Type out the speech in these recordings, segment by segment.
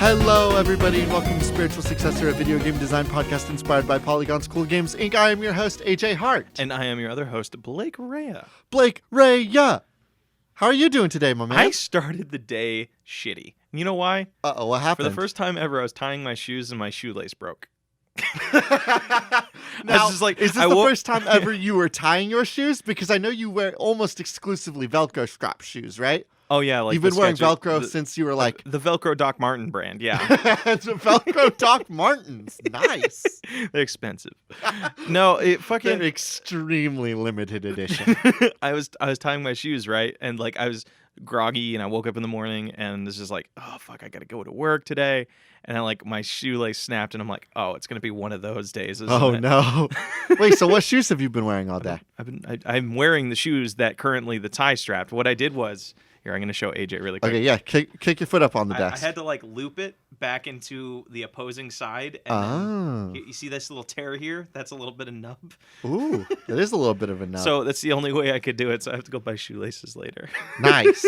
Hello, everybody, and welcome to Spiritual Successor, a video game design podcast inspired by Polygon's Cool Games, Inc. I am your host, AJ Hart. And I am your other host, Blake Rhea. Blake Rhea. How are you doing today, my man? I started the day shitty. You know why? Uh-oh, what happened? For the first time ever, I was tying my shoes and my shoelace broke. Now, is this the first time ever you were tying your shoes? Because I know you wear almost exclusively Velcro strap shoes, right? Oh, yeah. Like you've been wearing Velcro since you were like... The Velcro Doc Martin brand, yeah. It's Velcro Doc Martens. Nice. They're expensive. No, They're extremely limited edition. I was tying my shoes, right? And like I was groggy and I woke up in the morning and this is like, oh, fuck, I got to go to work today. And then like my shoelace snapped and I'm like, oh, it's going to be one of those days. Oh, no. Wait, so what shoes have you been wearing all day? I'm wearing the shoes that currently the tie strapped. What I did was... Here, I'm going to show AJ really quick. Okay, yeah. Kick your foot up on the desk. I had to, like, loop it back into the opposing side. And then, you see this little tear here? That's a little bit of nub. Ooh, that is a little bit of a nub. So that's the only way I could do it, so I have to go buy shoelaces later. Nice.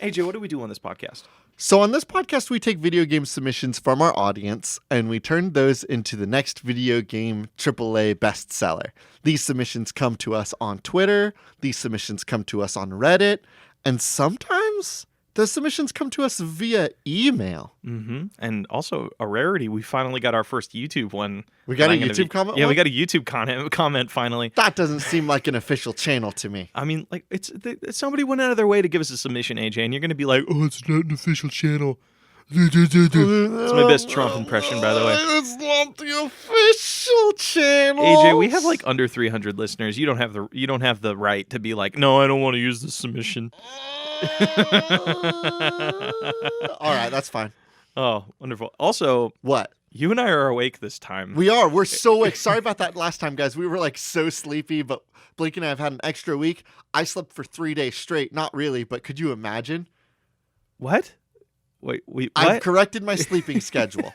AJ, what do we do on this podcast? So on this podcast, we take video game submissions from our audience, and we turn those into the next video game AAA bestseller. These submissions come to us on Twitter. These submissions come to us on Reddit. And sometimes those submissions come to us via email. Mm-hmm. And also a rarity. We finally got our first YouTube one. We got a YouTube comment? Yeah, we got a YouTube comment finally. That doesn't seem like an official channel to me. I mean, like somebody went out of their way to give us a submission, AJ, and you're going to be like, oh, it's not an official channel. It's my best Trump impression, by the way. It's not the official channel. AJ, we have like under 300 listeners. You don't have the right to be like, no, I don't want to use this submission. All right, that's fine. Oh, wonderful. Also, what? You and I are awake this time. We are. We're so awake. Sorry about that last time, guys. We were like so sleepy, but Blake and I have had an extra week. I slept for 3 days straight. Not really, but could you imagine? What? Wait, what? I've corrected my sleeping schedule.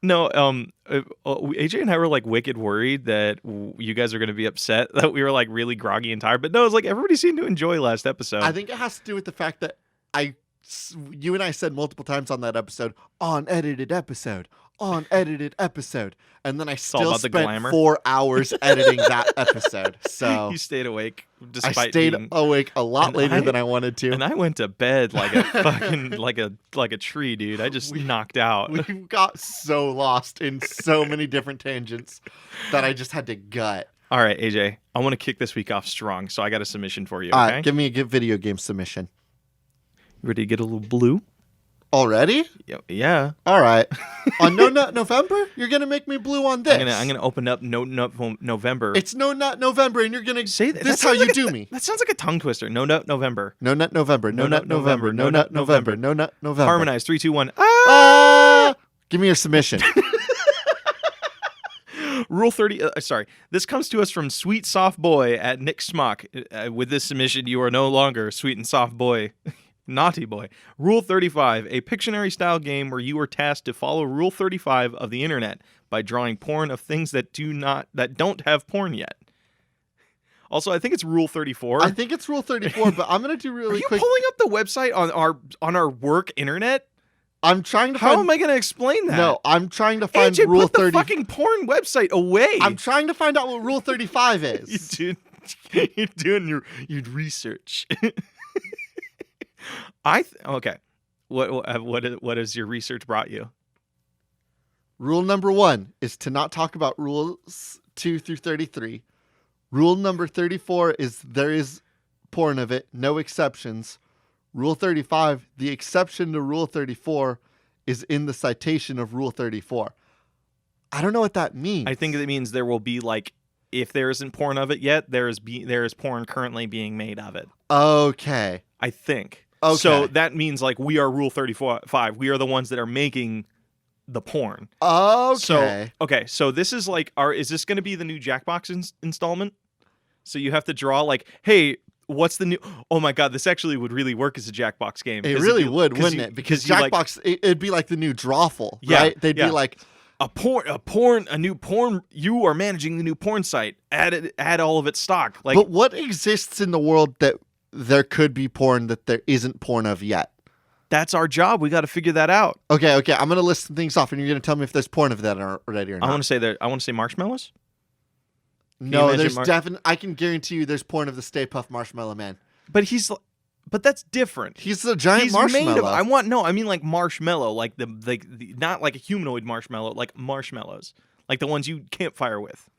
No, AJ and I were like wicked worried that you guys are going to be upset that we were like really groggy and tired. But no, it's like everybody seemed to enjoy last episode. I think it has to do with the fact that you and I said multiple times on that episode, unedited episode. And then I still spent 4 hours editing that episode. So you stayed awake despite I stayed awake a lot later than I wanted to. And I went to bed like a fucking like a tree, dude. I just knocked out. We got so lost in so many different tangents that I just had to gut. All right, AJ, I want to kick this week off strong, so I got a submission for you. All okay? right, give me a good video game submission. You ready to get a little blue? Already? Yeah. All right. On No Nut November, you're gonna make me blue on this. I'm gonna open up No Nut November. It's No Nut November, and you're gonna say that. This is how you do me. That sounds like a tongue twister. No Nut November. No Nut November. No Nut November. No Nut November. No Nut November. Harmonize. 3, 2, 1. Ah! Give me your submission. Rule 30. Sorry. This comes to us from Sweet Soft Boy at Nick Smock. With this submission, you are no longer sweet and soft boy. Naughty boy. Rule 35, a Pictionary-style game where you are tasked to follow Rule 35 of the internet by drawing porn of things that don't have porn yet. Also, I think it's Rule 34. I think it's Rule 34, but I'm gonna do really quick. Are you pulling up the website on our work internet? I'm trying to. How am I going to explain that? No, I'm trying to find AJ, Rule 30. Put the fucking porn website away. I'm trying to find out what Rule 35 is. You're doing your research. Okay. What has your research brought you? Rule number 1 is to not talk about rules 2 through 33. Rule number 34 is there is porn of it, no exceptions. Rule 35, the exception to Rule 34 is in the citation of Rule 34. I don't know what that means. I think it means there will be like, if there isn't porn of it yet, there is porn currently being made of it. Okay. I think. Okay. So that means like we are Rule 35. We are the ones that are making the porn. Okay. So this is like is this going to be the new Jackbox installment? So you have to draw like, hey, what's the new? Oh my God, this actually would really work as a Jackbox game. It really would, wouldn't it? Because Jackbox, it'd be like the new Drawful, right? They'd be like a new porn. You are managing the new porn site. Add all of its stock. Like, but what exists in the world that there could be porn that there isn't porn of yet? That's our job. We got to figure that out. Okay. I'm gonna list some things off, and you're gonna tell me if there's porn of that already or not. I want to say marshmallows. No, there's definitely. I can guarantee you, there's porn of the Stay Puft Marshmallow Man. But that's different. He's a giant marshmallow. I mean like marshmallow, like the not like a humanoid marshmallow, like marshmallows, like the ones you campfire with.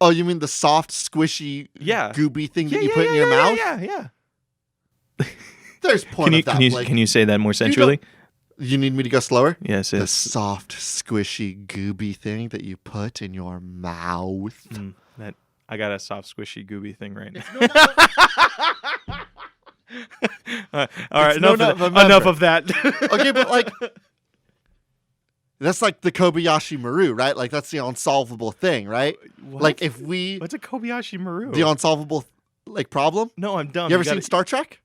Oh, you mean the soft, squishy, gooby thing that you put in your mouth? Yeah. There's porn of that. Can you say that more sensually? You need me to go slower? Yes. The soft, squishy, gooby thing that you put in your mouth. That I got a soft, squishy, gooby thing right now. All right, enough of that. Okay, but like, that's like the Kobayashi Maru, right? Like that's the unsolvable thing, right? What? Like what's a Kobayashi Maru? The unsolvable like problem? No, I'm dumb. You ever seen Star Trek?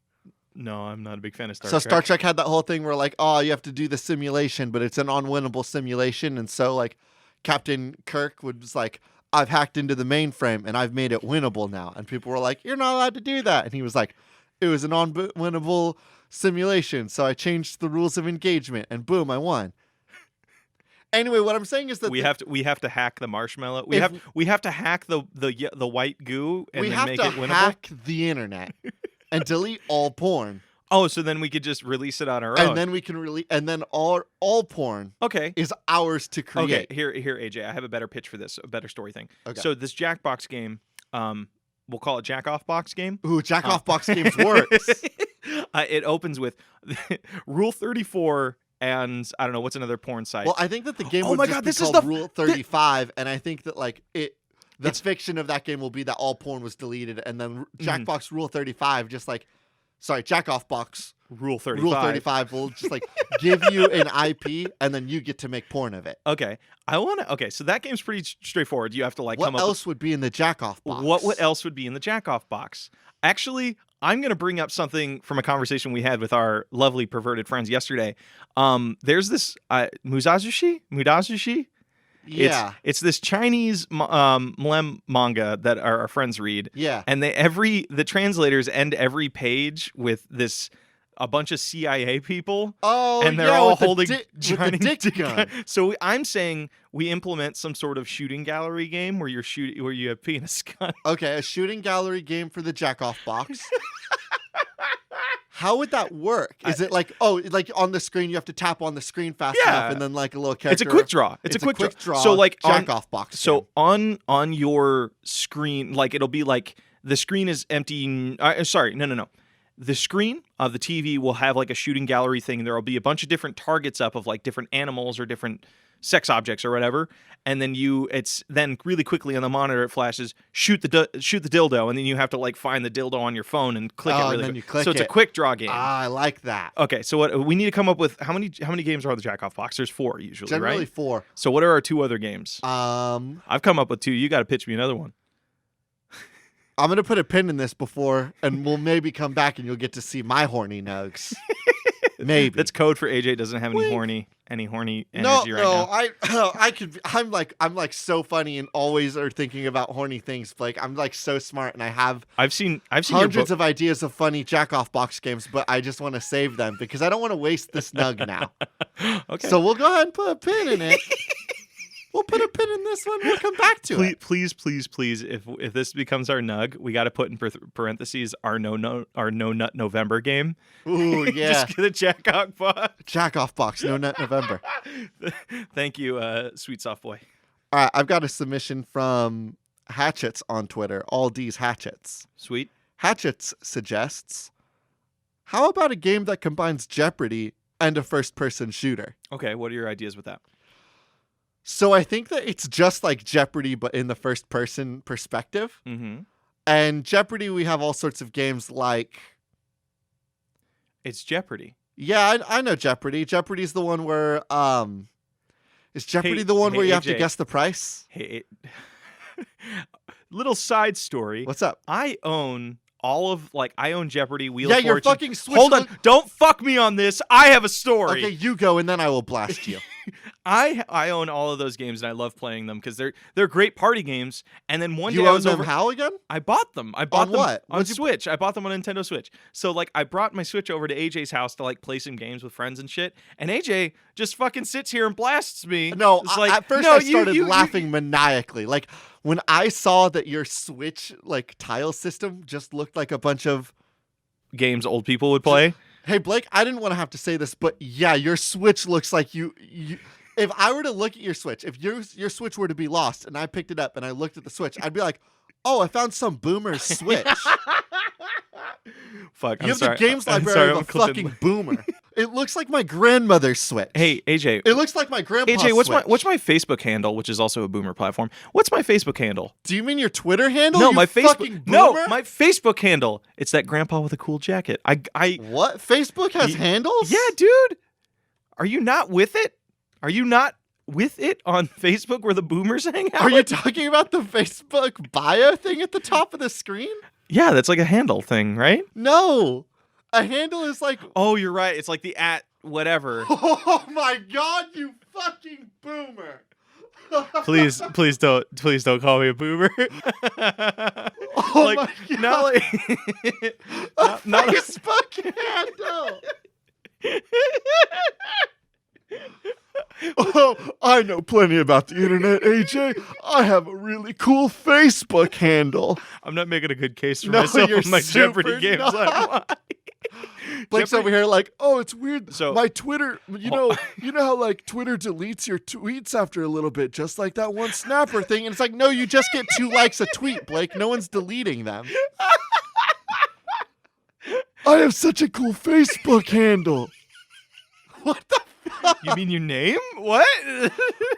No, I'm not a big fan of Star Trek. So Star Trek had that whole thing where like, oh, you have to do the simulation, but it's an unwinnable simulation, and so like Captain Kirk was like, I've hacked into the mainframe and I've made it winnable now, and people were like, you're not allowed to do that, and he was like, it was an unwinnable simulation, so I changed the rules of engagement, and boom, I won. Anyway, what I'm saying is that we have to hack the marshmallow. We have to hack the white goo and then make it winnable. We have to hack the internet and delete all porn. Oh, so then we could just release it on our own. And then we can release, and then all porn is ours to create. Okay, here, AJ, I have a better pitch for this, a better story thing. Okay. So this Jackbox game, we'll call it Jack-Off Box game. Ooh, Jack-Off Box games works. It opens with Rule 34 and I don't know, what's another porn site? Well, I think that the game would just be called Rule 35, and I think that like the fiction of that game will be that all porn was deleted, and then Jackbox Rule 35 just like, sorry, Jack-Off Box Rule 35. Rule 35 will just like give you an IP, and then you get to make porn of it. Okay. So that game's pretty straightforward. You have to like come up. What else would be in the Jack-Off Box? What else would be in the Jack-Off Box? Actually, I'm going to bring up something from a conversation we had with our lovely perverted friends yesterday. There's this Mudazushi? Yeah. It's this Chinese manga that our friends read. Yeah. And the translators end every page with a bunch of CIA people. Oh, and they're all holding giant dick gun. So I'm saying we implement some sort of shooting gallery game where you have penis gun. Okay, a shooting gallery game for the Jack-Off Box. How would that work? Is it like on the screen you have to tap on the screen fast enough and then like a little character? It's a quick draw. It's a quick draw. So like Jack-Off Box. So on your screen, like it'll be like the screen is empty. No. The screen of the TV will have like a shooting gallery thing. There will be a bunch of different targets up of like different animals or different sex objects or whatever, and then it's really quickly on the monitor it flashes shoot the dildo, and then you have to like find the dildo on your phone and click it really and then you click so it's a quick draw game. I like that. Okay, so what we need to come up with, how many games are on the Jack-Off Box? There's 4 usually, generally right? 4. So what are our 2 other games? I've come up with 2. You got to pitch me another one. I'm going to put a pin in this and we'll maybe come back and you'll get to see my horny nugs. Maybe. That's code for AJ doesn't have any horny energy right now. I'm like so funny and always are thinking about horny things. Like I'm like so smart, and I've seen hundreds of ideas of funny Jack-Off Box games, but I just want to save them because I don't want to waste this nug now. Okay. So we'll go ahead and put a pin in it. We'll put a pin in this one. We'll come back to it. Please. If this becomes our nug, we got to put in parentheses our no nut November game. Ooh, yeah. Just get a Jack-Off Box. Jack-Off Box, no nut November. Thank you, sweet soft boy. All right, I've got a submission from Hatchets on Twitter. All D's Hatchets. Sweet. Hatchets suggests, how about a game that combines Jeopardy and a first-person shooter? Okay, what are your ideas with that? So I think that it's just like Jeopardy, but in the first-person perspective. Mm-hmm. And Jeopardy, we have all sorts of games like... It's Jeopardy. Yeah, I know Jeopardy. Jeopardy's the one where... Is Jeopardy the one where you have to guess the price? Hey, little side story. What's up? I own Jeopardy, Wheel of Fortune. Yeah, you're fucking switching. Hold on. Don't fuck me on this. I have a story. Okay, you go, and then I will blast you. I own all of those games and I love playing them because they're great party games. And then one day You I own was them over. how again? I bought them. I bought On them what? on Switch. I bought them on Nintendo Switch. So like I brought my Switch over to AJ's house to like play some games with friends and shit. And AJ just fucking sits here and blasts me. No, It's like, at first no, I started laughing maniacally. Like when I saw that your Switch like tile system just looked like a bunch of games old people would play. Hey Blake, I didn't want to have to say this, but yeah, your Switch looks like you if I were to look at your Switch, if your Switch were to be lost and I picked it up and I looked at the Switch, I'd be like, "Oh, I found some boomer Switch." Fuck, You have the games library of a fucking boomer. It looks like my grandmother's Switch. Hey, AJ. It looks like my grandpa's AJ, Switch. what's my Facebook handle, which is also a boomer platform? What's my Facebook handle? Do you mean your Twitter handle? No, you my fucking Facebook. boomer? No, my Facebook handle. It's that grandpa with a cool jacket. I What? Facebook has handles? Yeah, dude. Are you not with it? Are you not with it on Facebook where the boomers hang out? Are you talking about the Facebook bio thing at the top of the screen? Yeah, that's like a handle thing, right? No. A handle is like Oh, you're right. It's like the at whatever. Oh my god, you fucking boomer. Please don't call me a boomer. Oh like, my god. not like not Facebook handle. Oh, I know plenty about the internet, AJ. I have a really cool Facebook handle. I'm not making a good case for No, myself you're on my super Jeopardy games. not. Blake's over here like, oh, it's weird. So- my Twitter, you know how like Twitter deletes your tweets after a little bit, just like that one snapper thing. And it's like, no, you just get 2 likes a tweet, Blake. No one's deleting them. I have such a cool Facebook handle. What the fuck? You mean your name? What?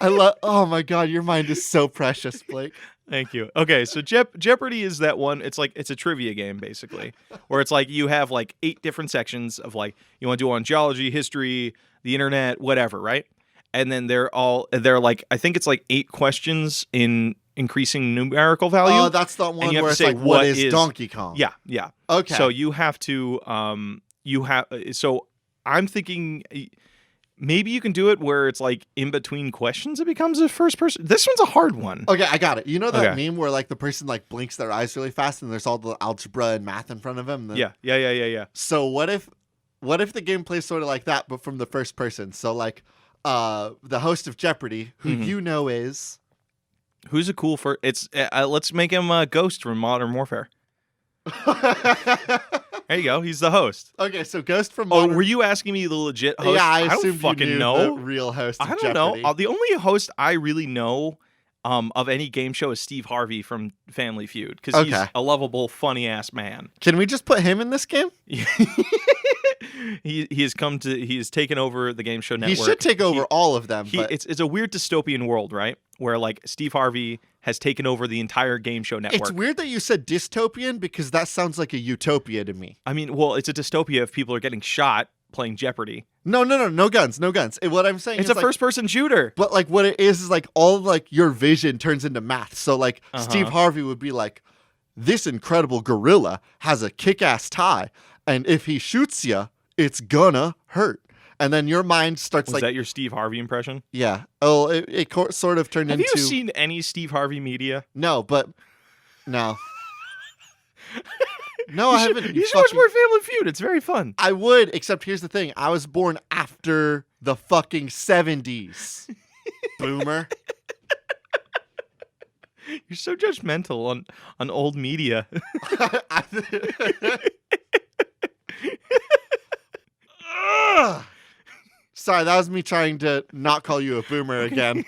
I love. Oh my god, your mind is so precious, Blake. Thank you. Okay, so Jeopardy is that one. It's like it's a trivia game basically, where it's like you have like 8 different sections of like you want to do on geology, history, the internet, whatever, right? And then they're like I think it's like 8 questions in increasing numerical value. Oh, that's the one you have where to it's say, like, what is Donkey Kong? Yeah. Okay. So you have to so I'm thinking maybe you can do it where it's like in between questions it becomes a first person. This one's a hard one. Okay, I got it. You know that Okay. meme where like the person like blinks their eyes really fast and there's all the algebra and math in front of them? Yeah. So what if the game plays sort of like that, but from the first person? So like the host of Jeopardy, who Mhm. you know is Who's a cool first? It's let's make him Ghost from Modern Warfare. There you go. He's the host. Okay, so Ghost from Oh, Modern... were you asking me the legit host? Yeah, I don't assume fucking you knew know. the real host of I don't Jeopardy. know. The only host I really know of any game show is Steve Harvey from Family Feud because he's Okay. a lovable, funny ass man. Can we just put him in this game? he has taken over the game show network. He should take over all of them. But... It's a weird dystopian world, right? Where like Steve Harvey has taken over the entire game show network. It's weird that you said dystopian because that sounds like a utopia to me. I mean, well, it's a dystopia if people are getting shot playing Jeopardy. No guns. What I'm saying It's is a first-person shooter. But like what it is like all like your vision turns into math. So like Steve Harvey would be like, this incredible gorilla has a kick-ass tie, and if he shoots you, it's gonna hurt. And then your mind starts Was like, that your Steve Harvey impression? yeah. Oh, it sort of turned Have into. you seen any Steve Harvey media? No, but no. No, I haven't. You should watch more Family Feud. It's very fun. I would, except here's the thing. I was born after the fucking 70s. Boomer. You're so judgmental on old media. Ugh. Sorry, that was me trying to not call you a boomer again.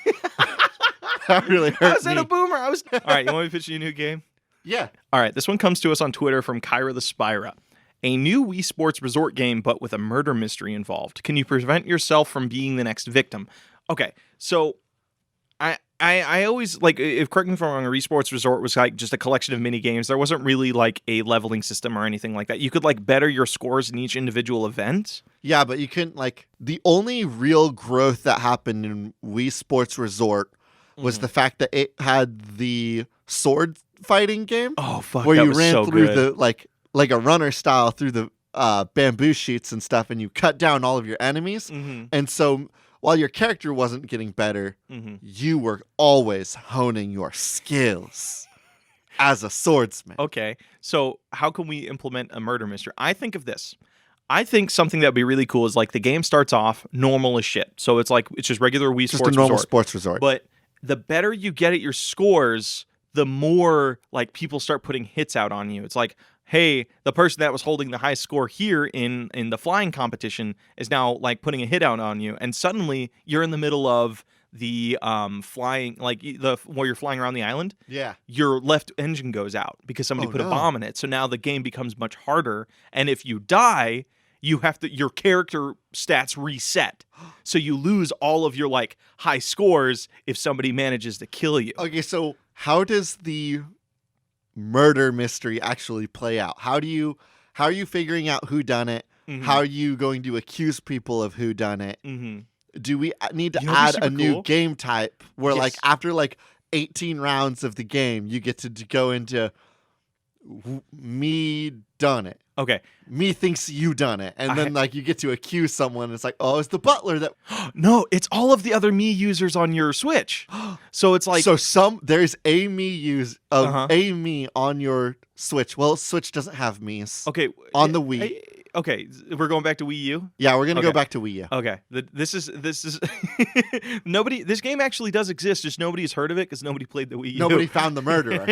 That really hurt I was me. a boomer. All right, you want me to pitch you a new game? Yeah. All right, this one comes to us on Twitter from Kyra the Spira. A new Wii Sports resort game, but with a murder mystery involved. Can you prevent yourself from being the next victim? Okay, so I always, like, if correct me if I'm wrong, a Wii Sports Resort was like just a collection of mini games. There wasn't really like a leveling system or anything like that. You could like better your scores in each individual event. Yeah, but you couldn't, like, the only real growth that happened in Wii Sports Resort was the fact that it had the sword fighting game Oh fuck! where that you was ran so through good. the, like a runner style through the bamboo shoots and stuff, and you cut down all of your enemies. Mm-hmm. And so while your character wasn't getting better, Mm-hmm. you were always honing your skills as a swordsman. Okay, so how can we implement a murder mystery? I think of this. I think something that would be really cool is like the game starts off normal as shit. So it's like it's just regular Wii Just Sports a normal Resort. sports resort. But the better you get at your scores, the more like people start putting hits out on you. It's like, hey, the person that was holding the high score here in the flying competition is now like putting a hit out on you, and suddenly you're in the middle of the flying, like where you're flying around the island. Yeah. Your left engine goes out because somebody Oh, put a no. bomb in it. So now the game becomes much harder, and if you die, you have to your character stats reset. So you lose all of your like high scores if somebody manages to kill you. Okay, so how does the murder mystery actually play out? How are you figuring out who done it? Mhm. How are you going to accuse people of who done it? Mm-hmm. Do we need to You know what'd be add a super new cool? game type where like Yes. after like 18 rounds of the game you get to go into me done it. Okay. Me thinks you done it. And I- then like you get to accuse someone. It's like, oh, it's the butler that No, it's all of the other me users on your Switch. So it's like so there's a Uh-huh. a me on your Switch. Well, Switch doesn't have me's. okay On the Wii. Okay, we're going back to Wii U. Yeah, we're gonna go Okay. back to Wii U. Okay, this is nobody. This game actually does exist. Just nobody's heard of it because nobody played the Wii U. Nobody found the murderer.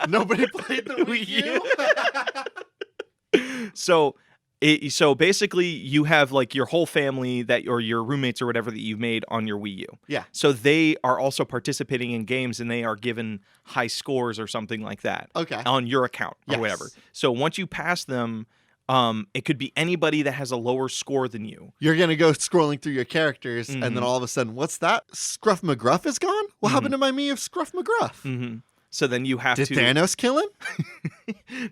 Nobody played the Wii U. So basically you have like your whole family or your roommates or whatever that you've made on your Wii U. Yeah. So they are also participating in games and they are given high scores or something like that Okay. on your account or Yes. whatever. So once you pass them, it could be anybody that has a lower score than you. You're gonna go scrolling through your characters, and then Mhm. all of a sudden, what's that? Scruff McGruff is gone? What Mhm. happened to my me of Scruff McGruff? Mm-hmm. So then you have Did to. Thanos kill him?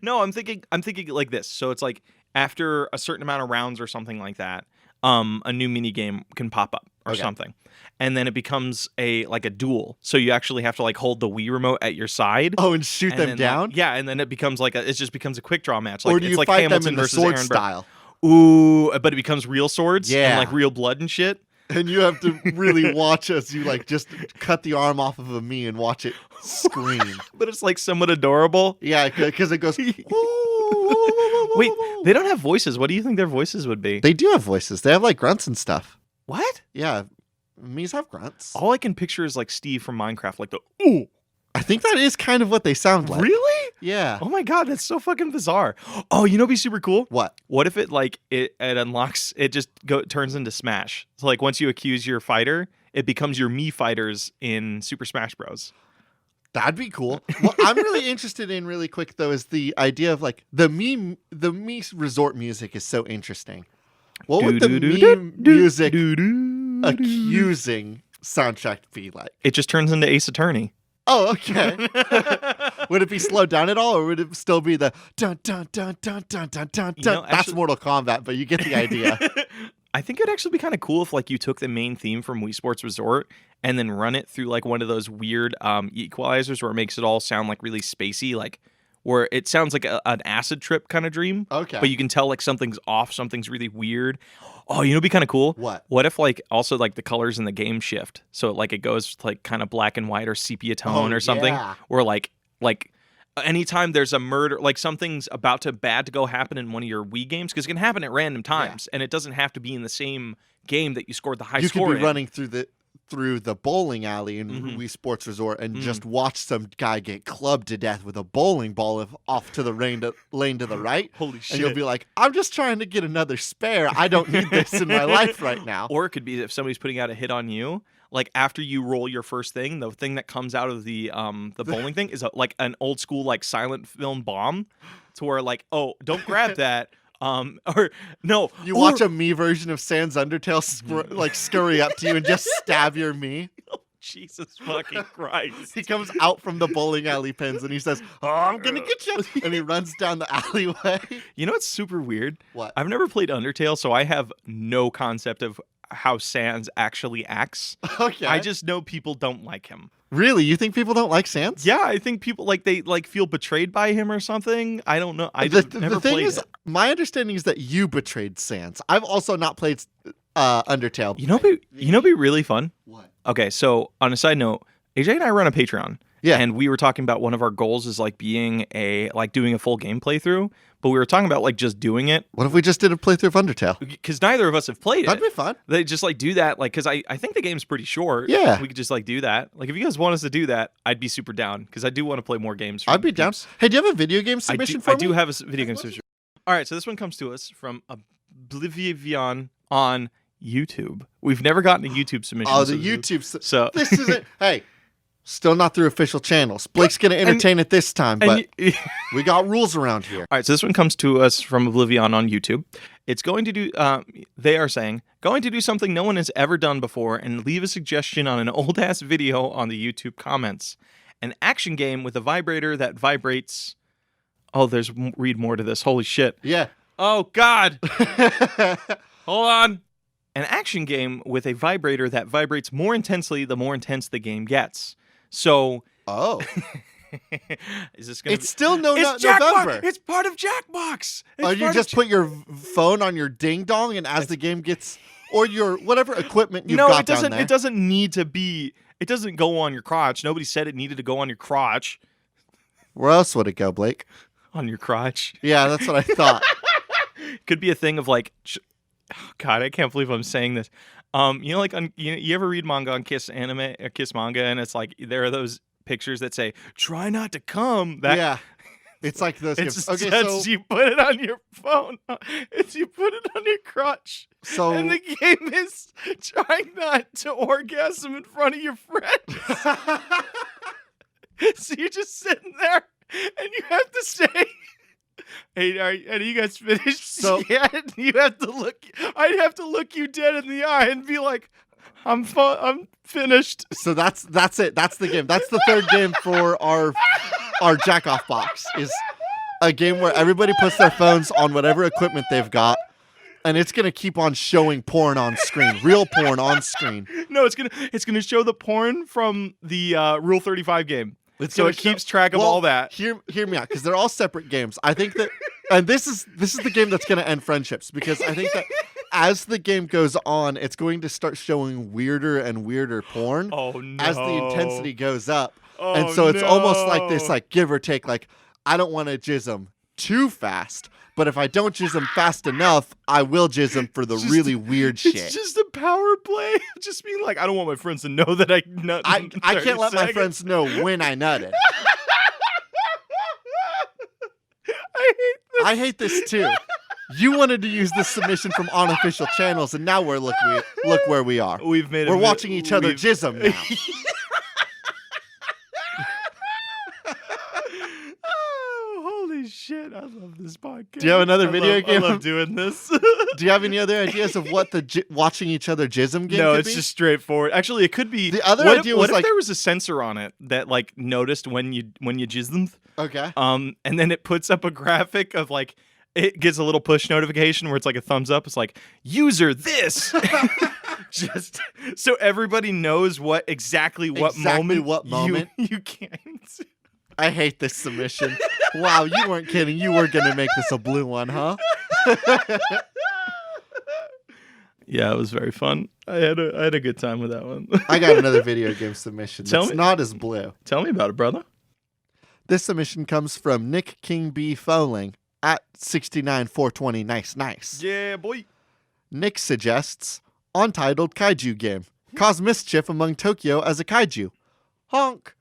No, I'm thinking like this. So it's like after a certain amount of rounds or something like that, a new mini game can pop up or Okay. something, and then it becomes a duel. So you actually have to like hold the Wii remote at your side. Oh, and shoot and them then, down? Like, yeah, and then it becomes like it just becomes a quick draw match. Like Or do it's you like fight Hamilton them in the versus sword Aaron Burr. style? Ooh, but it becomes real swords Yeah. and like real blood and shit. And you have to really watch as you like just cut the arm off of a me and watch it scream. But it's like somewhat adorable. Yeah, because it goes. Wait, they don't have voices. What do you think their voices would be? They do have voices. They have like grunts and stuff. What? Yeah, me's have grunts. All I can picture is like Steve from Minecraft, like the ooh. I think that is kind of what they sound like. Really? Yeah. Oh my god, that's so fucking bizarre. Oh, you know, what'd be super cool. What? What if it like it unlocks? It just turns into Smash. So like once you accuse your fighter, it becomes your me fighters in Super Smash Bros. That'd be cool. What I'm really interested in, really quick though, is the idea of like the me resort music is so interesting. What would the me music accusing soundtrack be like? It just turns into Ace Attorney. Oh, okay. Would it be slowed down at all, or would it still be the dun dun dun dun dun dun dun You know, dun? That's actually- Mortal Kombat, but you get the idea. I think it'd actually be kind of cool if like you took the main theme from Wii Sports Resort and then run it through like one of those weird equalizers where it makes it all sound like really spacey, like where it sounds like an acid trip kind of dream. Okay. But you can tell like something's off, something's really weird. Oh, you know, it'd be kind of cool. What? What if like also like the colors in the game shift, so like it goes like kind of black and white or sepia tone Oh, or something, yeah. or like anytime there's a murder, like something's about to bad to go happen in one of your Wii games, because it can happen at random times, and it doesn't have to be in the same game that you scored the high You score could be in. running through the bowling alley in Mhm. Wii Sports Resort and Mhm. just watch some guy get clubbed to death with a bowling ball off to the lane to the right. Holy shit. And you'll be like, I'm just trying to get another spare. I don't need this in my life right now. Or it could be if somebody's putting out a hit on you, like after you roll your first thing, the thing that comes out of the bowling thing is like an old school like silent film bomb, to where like, oh, don't grab that. Or no, You or- watch a me version of Sans Undertale like scurry up to you and just stab your me. Jesus fucking Christ. He comes out from the bowling alley pins and he says, "Oh, I'm gonna get you!" And he runs down the alleyway. You know what's super weird? What? I've never played Undertale, so I have no concept of how Sans actually acts. Okay. I just know people don't like him. Really? You think people don't like Sans? Yeah, I think people like they like feel betrayed by him or something. I don't know. I the just never thing played is, it. My understanding is that you betrayed Sans. I've also not played Undertale. You know, be really fun. What? Okay, so on a side note, AJ and I run a Patreon. Yeah. And we were talking about one of our goals is like doing a full game playthrough, but we were talking about like just doing it. What if we just did a playthrough of Undertale? Because neither of us have played That'd it. be fun. They just like do that, like, because I think the game's pretty short. Yeah. We could just like do that. Like, if you guys want us to do that, I'd be super down because I do want to play more games. I'd be down. Peeps. Hey, do you have a video game submission for me? I do have a video game submission. All right, so this one comes to us from Oblivion on YouTube. We've never gotten a YouTube submission. Oh, the YouTube. So this isn't. Hey, still not through official channels. Blake's gonna entertain it this time, but we got rules around here. All right, so this one comes to us from Oblivion on YouTube. It's going to do. They are saying going to do something no one has ever done before, and leave a suggestion on an old ass video on the YouTube comments. An action game with a vibrator that vibrates. Oh, read more to this. Holy shit. Yeah. Oh, God. Hold on. An action game with a vibrator that vibrates more intensely the more intense the game gets. So. Oh. Is this going to be? It's still November. It's part of Jackbox. Oh, you just put your phone on your ding dong, and as the game gets, or your whatever equipment you've got down there. It doesn't need to be. It doesn't go on your crotch. Nobody said it needed to go on your crotch. Where else would it go, Blake? On your crotch. Yeah, that's what I thought. Could be a thing of like, oh God, I can't believe I'm saying this. You know, like you ever read manga on Kiss Anime or Kiss Manga, and it's like there are those pictures that say "try not to come." Yeah, it's like those. It's okay, just so you put it on your phone. It's you put it on your crotch. So and the game is trying not to orgasm in front of your friends. So you're just sitting there, and you have to say, "Hey, are you guys finished So yet?" You have to look. I'd have to look you dead in the eye and be like, "I'm finished." So that's it. That's the game. That's the third game for our jack off box. Is a game where everybody puts their phones on whatever equipment they've got, and it's gonna keep on showing porn on screen, real porn on screen. No, it's gonna show the porn from the Rule 35 game. So it keeps track of all that. Hear me out, because they're all separate games. I think that, and this is the game that's going to end friendships, because I think that as the game goes on, it's going to start showing weirder and weirder porn. Oh no! As the intensity goes up, oh, and so it's almost like this, like give or take. Like I don't want to jizz them too fast, but if I don't jizz them fast enough, I will jizz them for the really weird shit. It's just a power play. Just being like, I don't want my friends to know that I nut. I can't let my friends know when I nutted. I hate this too. You wanted to use this submission from unofficial channels, and now look where we are. We're watching each other jizz them now. Holy shit, I love this podcast. Do you have another video game? I love doing this. Do you have any other ideas of what the watching each other jism game No, could it's be? just straightforward. Actually, it could be. The other idea was what if like there was a sensor on it that like noticed when you jizz them? Okay. And then it puts up a graphic of like it gets a little push notification where it's like a thumbs up. It's like user this. Just so everybody knows what moment you can't. I hate this submission. Wow, you weren't kidding. You were going to make this a blue one, huh? Yeah, it was very fun. I had a good time with that one. I got another video game submission that's not as blue. Tell me about it, brother. This submission comes from Nick King B. Fowling at 69420. Nice. Yeah, boy. Nick suggests untitled kaiju game. Cause mischief among Tokyo as a kaiju. Honk.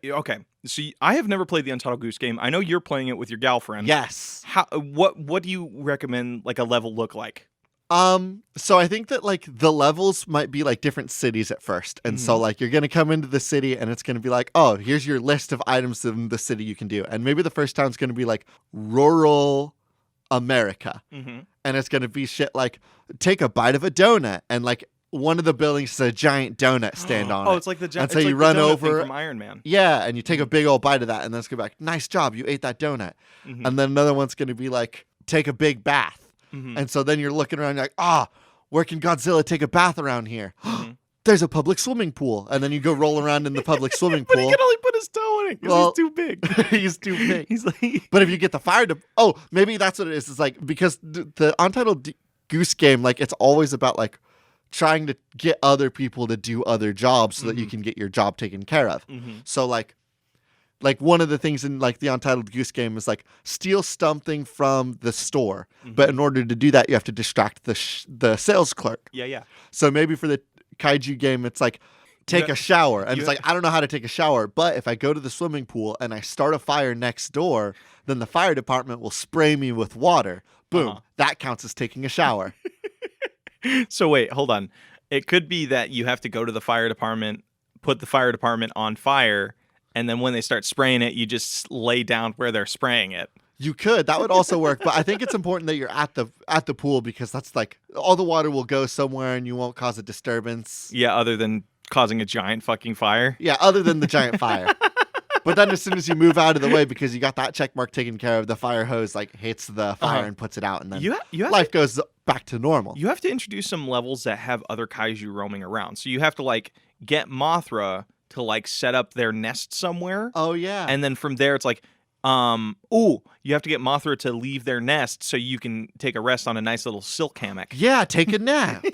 Okay. See, I have never played the Untitled Goose Game. I know you're playing it with your gal friend. Yes. What do you recommend like a level look like? So I think that like the levels might be like different cities at first. And so like you're going to come into the city and it's going to be like, oh, here's your list of items in the city you can do. And maybe the first town's going to be like rural America. Mm-hmm. And it's going to be shit like take a bite of a donut, and like one of the buildings is a giant donut stand on it. Oh, it's like the and so you run over from Iron Man. Yeah, and you take a big old bite of that, and then it's going to be like, nice job, you ate that donut. Mm-hmm. And then another one's going to be like, take a big bath. Mm-hmm. And so then you're looking around, you're like, where can Godzilla take a bath around here? Mm-hmm. There's a public swimming pool. And then you go roll around in the public swimming But pool. he can only put his toe in it because Well, he's too big. He's too big. He's like, But if you get the fire to, oh, maybe that's what it is. It's like because the Untitled Goose Game, like it's always about like trying to get other people to do other jobs so that you can get your job taken care of. So like one of the things in like the Untitled Goose Game is like steal something from the store, but in order to do that, you have to distract the sales clerk. yeah. So maybe for the kaiju game, it's like take a shower, and it's like I don't know how to take a shower, but if I go to the swimming pool and I start a fire next door, then the fire department will spray me with water. Boom, that counts as taking a shower. So wait, hold on. It could be that you have to go to the fire department, put the fire department on fire, and then when they start spraying it, you just lay down where they're spraying it. You could. That would also work, but I think it's important that you're at the pool because that's like all the water will go somewhere and you won't cause a disturbance. Yeah, other than causing a giant fucking fire. Yeah, other than the giant fire. But then as soon as you move out of the way because you got that check mark taken care of, the fire hose like hits the fire and puts it out, and then life goes back to normal. You have to introduce some levels that have other kaiju roaming around. So you have to like get Mothra to like set up their nest somewhere. Oh yeah. And then from there it's like you have to get Mothra to leave their nest so you can take a rest on a nice little silk hammock. Yeah, take a nap.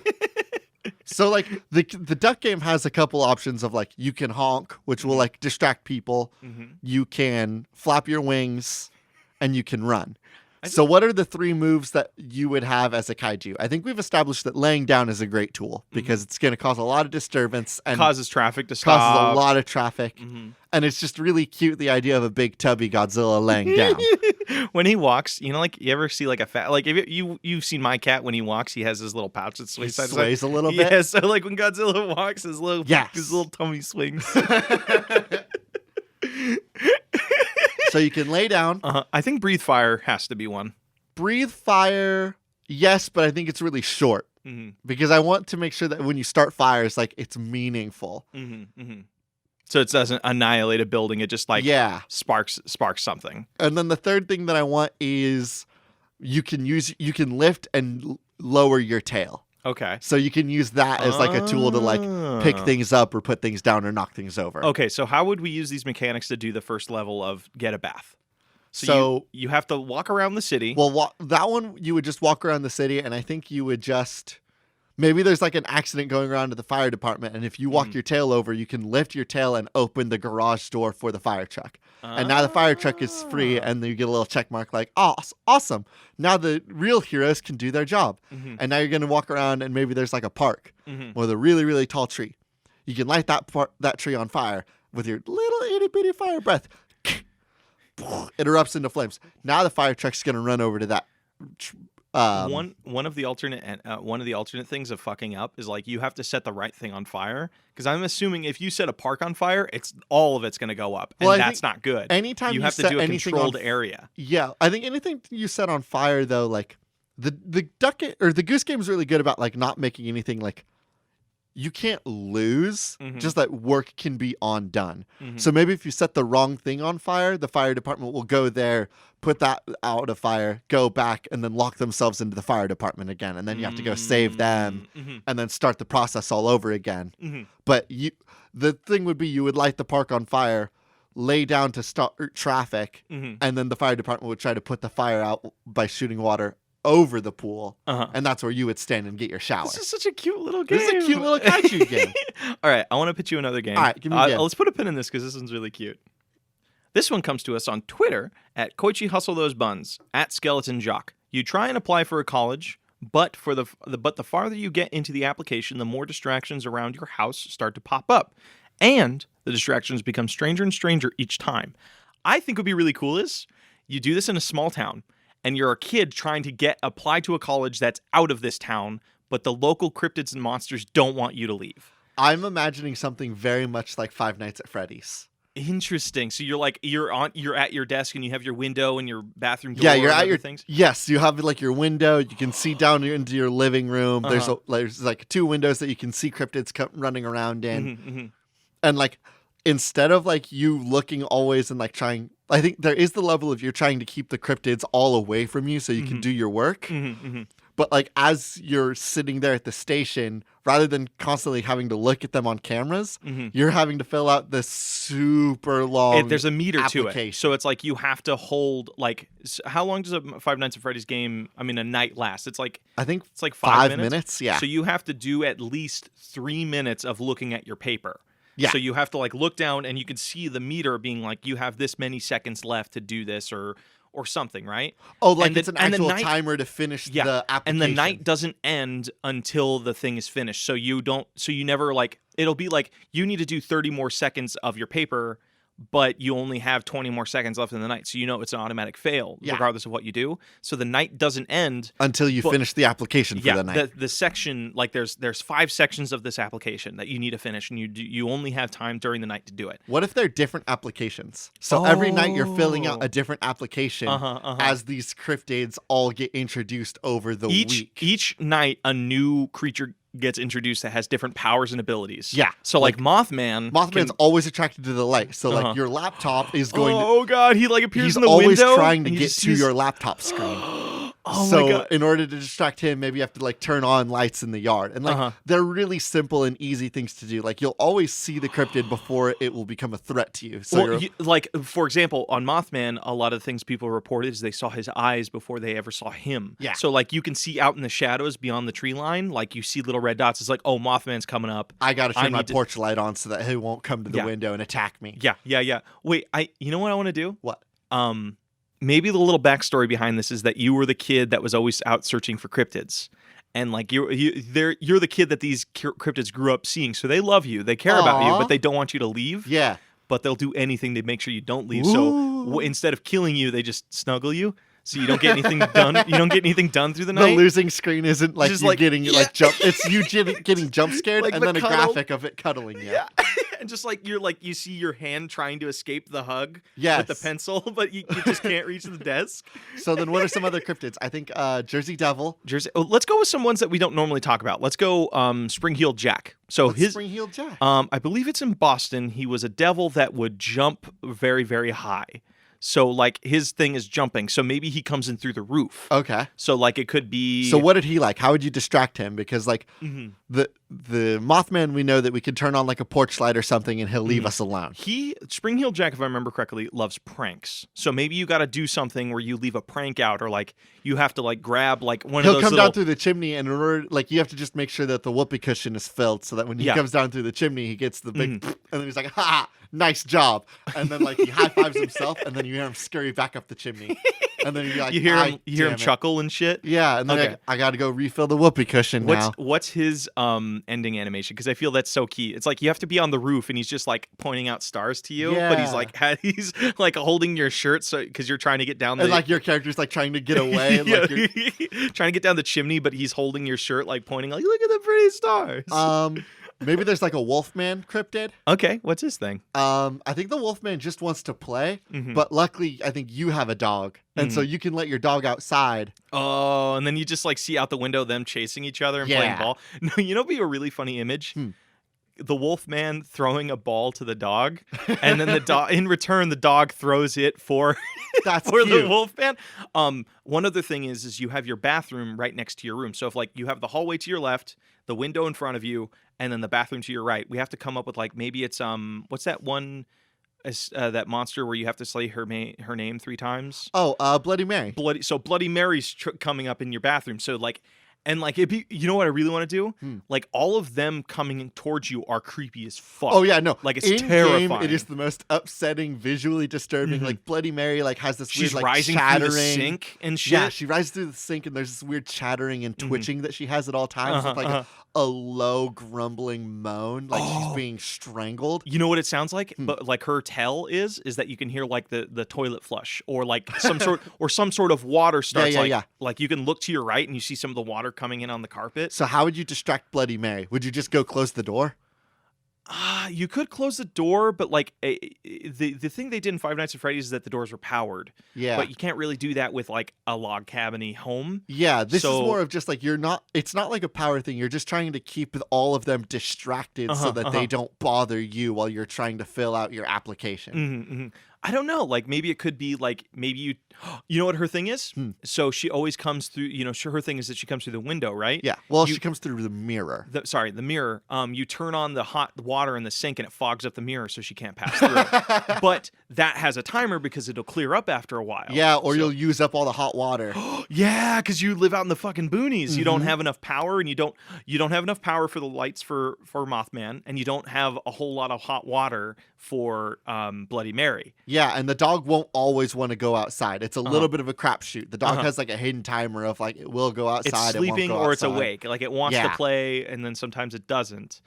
So like the duck game has a couple options of like you can honk, which will like distract people. You can flap your wings, and you can run. So what are the 3 moves that you would have as a kaiju? I think we've established that laying down is a great tool because it's going to cause a lot of disturbance and causes traffic to stop. Causes a lot of traffic. And it's just really cute, the idea of a big tubby Godzilla laying down. When he walks, you know, like you ever see like a fat, like if you've seen my cat when he walks, he has his little pouch that sways side to side. Sways a little bit. Yeah, so like when Godzilla walks, his little tummy swings. So you can lay down. I think breathe fire has to be one. Breathe fire, yes, but I think it's really short because I want to make sure that when you start fires, like it's meaningful. So it doesn't annihilate a building; it just like sparks something. And then the third thing that I want is you can lift and lower your tail. Okay. So you can use that as like a tool to like pick things up or put things down or knock things over. Okay, so how would we use these mechanics to do the first level of get a bath? So you have to walk around the city. Well, that one you would just walk around the city, and I think you would just maybe there's like an accident going around to the fire department, and if you walk your tail over, you can lift your tail and open the garage door for the fire truck. And now the fire truck is free, and then you get a little check mark like, oh, awesome. Now the real heroes can do their job. And now you're going to walk around, and maybe there's like a park with a really, really tall tree. You can light that tree on fire with your little itty-bitty fire breath. It erupts into flames. Now the fire truck's going to run over to that. One of the alternate things of fucking up is like you have to set the right thing on fire, because I'm assuming if you set a park on fire, all of it's going to go up, and that's not good. Anytime you have to do a controlled area. Yeah, I think anything you set on fire though, like the duck or the goose game is really good about like not making anything like you can't lose, just that work can be undone. So maybe if you set the wrong thing on fire, the fire department will go there, put that out of fire, go back, and then lock themselves into the fire department again. And then you have to go save them and then start the process all over again. But the thing would be you would light the park on fire, lay down to start traffic, and then the fire department would try to put the fire out by shooting water over the pool, and that's where you would stand and get your shower. This is such a cute little game. This is a cute little kaiju game. All right, I want to pitch you another game. All right, give me a game. Let's put a pin in this because this one's really cute. This one comes to us on Twitter at Koichi Hustle Those Buns, at Skeleton Jock. You try and apply for a college, but the farther you get into the application, the more distractions around your house start to pop up, and the distractions become stranger and stranger each time. I think would be really cool is you do this in a small town, and you're a kid trying to apply to a college that's out of this town, but the local cryptids and monsters don't want you to leave. I'm imagining something very much like Five Nights at Freddy's. Interesting. So you're at your desk and you have your window and your bathroom door. Yeah, you're at your things. Yes, you have like your window. You can see down into your living room. There's like 2 windows that you can see cryptids running around in, and like instead of like you looking always and like trying. I think there is the level of you're trying to keep the cryptids all away from you so you can do your work. But like as you're sitting there at the station, rather than constantly having to look at them on cameras, you're having to fill out this super long There's a meter to it. application. So it's like you have to hold like how long does a Five Nights at Freddy's game, I mean a night last? It's like I think it's like 5 minutes. Yeah. So you have to do at least 3 minutes of looking at your paper. Yeah. So you have to like look down and you can see the meter being like you have this many seconds left to do this or something, right? Oh, like And it's an and actual night, timer to finish the application. and the night doesn't end until the thing is finished. So you never like, it'll be like you need to do 30 more seconds of your paper, but you only have 20 more seconds left in the night. So you know it's an automatic fail regardless of what you do. So the night doesn't end until you finish the application for the night. The section, like there's 5 sections of this application that you need to finish, and you only have time during the night to do it. What if they're different applications? So every night you're filling out a different application as these cryptids all get introduced over the week. Each night a new creature gets introduced that has different powers and abilities. Yeah. So like Mothman. Mothman's always attracted to the light. So like your laptop is going to... Oh god, he like appears he's in the window. always trying to and get to your laptop screen. Oh so my God. in order to distract him, maybe you have to like turn on lights in the yard. And like they're really simple and easy things to do. Like you'll always see the cryptid before it will become a threat to you. So like for example, on Mothman, a lot of the things people reported is they saw his eyes before they ever saw him. Yeah. So like you can see out in the shadows beyond the tree line, like you see little red dots. It's like, oh, Mothman's coming up. I got to turn my porch light on so that he won't come to the window and attack me. Yeah. Wait, you know what I want to do? What? Maybe the little backstory behind this is that you were the kid that was always out searching for cryptids. And like you're the kid that these cryptids grew up seeing. So they love you. They care about you, but they don't want you to leave. Yeah. But they'll do anything to make sure you don't leave. Ooh. So instead of killing you, they just snuggle you. So you don't get anything done. You don't get anything done through the night. The losing screen isn't like you getting like jump. It's you getting jump scared like and the then cuddle. a graphic of it cuddling you. Yeah. And just like you see your hand trying to escape the hug Yes. with the pencil, but you just can't reach the desk. So then what are some other cryptids? I think Jersey Devil. Let's go with some ones that we don't normally talk about. Let's go Spring-Heeled Jack. So What's Spring-Heeled Jack? I believe it's in Boston. He was a devil that would jump very, very high. So like his thing is jumping. So maybe he comes in through the roof. Okay. So like it could be. So what did he like? How would you distract him? Because like the Mothman, we know that we could turn on like a porch light or something and he'll leave us alone. Spring-Heeled Jack, if I remember correctly, loves pranks. So maybe you got to do something where you leave a prank out, or like you have to like grab like one of those. He'll come down through the chimney, and in order, like you have to just make sure that the whoopee cushion is filled, so that when he comes down through the chimney, he gets the big, and then he's like, "Ha! Nice job!" And then like he high fives himself, and then you hear him scurry back up the chimney, and then you're like, you hear him chuckle and shit. Yeah, and then I got to go refill the whoopee cushion now. What's his ending animation? Because I feel that's so key. It's like you have to be on the roof, and he's just like pointing out stars to you, but he's like holding your shirt, so because you're trying to get down, and like your character's like trying to get away, and like you're trying to get down the chimney, but he's holding your shirt, like pointing, like look at the pretty stars. Maybe there's like a Wolfman cryptid. Okay, what's his thing? I think the Wolfman just wants to play, but luckily I think you have a dog, and so you can let your dog outside. Oh, and then you just like see out the window them chasing each other and playing ball. No, you know, it'd be a really funny image. The Wolfman throwing a ball to the dog, and then the dog in return the dog throws it for That's for cute. the Wolfman. One other thing is you have your bathroom right next to your room. So if like you have the hallway to your left, the window in front of you, and then the bathroom to your right, we have to come up with like maybe it's what's that one that monster where you have to say her name 3 times? Oh, Bloody Mary. Bloody Mary's coming up in your bathroom. So like. And like, you know what I really want to do? Like, all of them coming in towards you are creepy as fuck. Oh yeah, no, like it's in terrifying. Game, it is the most upsetting, visually disturbing. Like Bloody Mary, like has this She's weird like rising chattering through the sink and shit. Yeah, she rises through the sink, and there's this weird chattering and twitching that she has at all times, with like a low grumbling moan, like she's being strangled. You know what it sounds like? But like her tell is that you can hear like the toilet flush, or like some sort of water starts. Like you can look to your right and you see some of the water coming in on the carpet. So how would you distract Bloody Mary? Would you just go close the door? You could close the door, but like the thing they did in Five Nights at Freddy's is that the doors were powered. Yeah. But you can't really do that with like a log cabin-y home. Yeah, this is more of just like it's not like a power thing. You're just trying to keep all of them distracted so that they don't bother you while you're trying to fill out your application. I don't know. Like maybe it could be like maybe you know what her thing is? So she always comes through, her thing is that she comes through the window, right? Yeah. Well, she comes through the mirror. The mirror. You turn on the hot water in the sink and it fogs up the mirror so she can't pass through. But that has a timer because it'll clear up after a while. Yeah, or you'll use up all the hot water. Yeah, because you live out in the fucking boonies. You don't have enough power, and you don't have enough power for the lights for Mothman, and you don't have a whole lot of hot water for Bloody Mary. Yeah, and the dog won't always want to go outside. It's a little bit of a crapshoot. The dog has like a hidden timer of like it will go outside. It's sleeping or it's awake. Like it wants to play, and then sometimes it doesn't.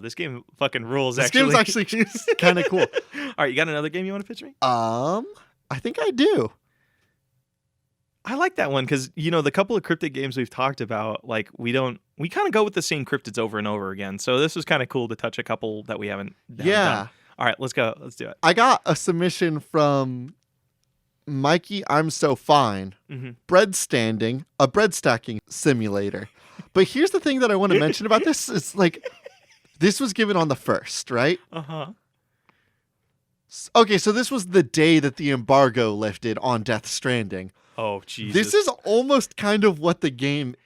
This game fucking rules. This game's actually kind of cool. All right, you got another game you want to pitch me? I think I do. I like that one because the couple of cryptid games we've talked about, like we kind of go with the same cryptids over and over again. So this was kind of cool to touch a couple that we haven't done. All right, let's go. Let's do it. I got a submission from Mikey. I'm so fine. Bread standing, a bread stacking simulator. But here's the thing that I want to mention about this is like this was given on the 1st, right? Okay, so this was the day that the embargo lifted on Death Stranding. Oh, Jesus. This is almost kind of what the game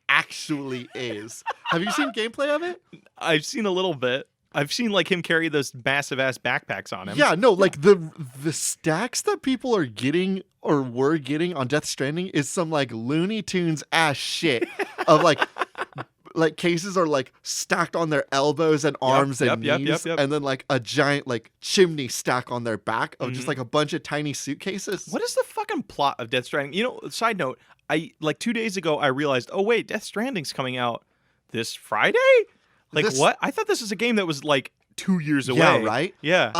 actually is. Have you seen gameplay of it? I've seen a little bit. I've seen like him carry those massive ass backpacks on him. Yeah, no, like the stacks that people are getting or were getting on Death Stranding is some like Looney Tunes ass shit of like cases are like stacked on their elbows and arms and knees, and then like a giant like chimney stack on their back of just like a bunch of tiny suitcases. What is the fucking plot of Death Stranding? Side note, I like 2 days ago I realized, oh wait, Death Stranding's coming out this Friday? Like what? I thought this was a game that was like 2 years away. Yeah, right? Yeah.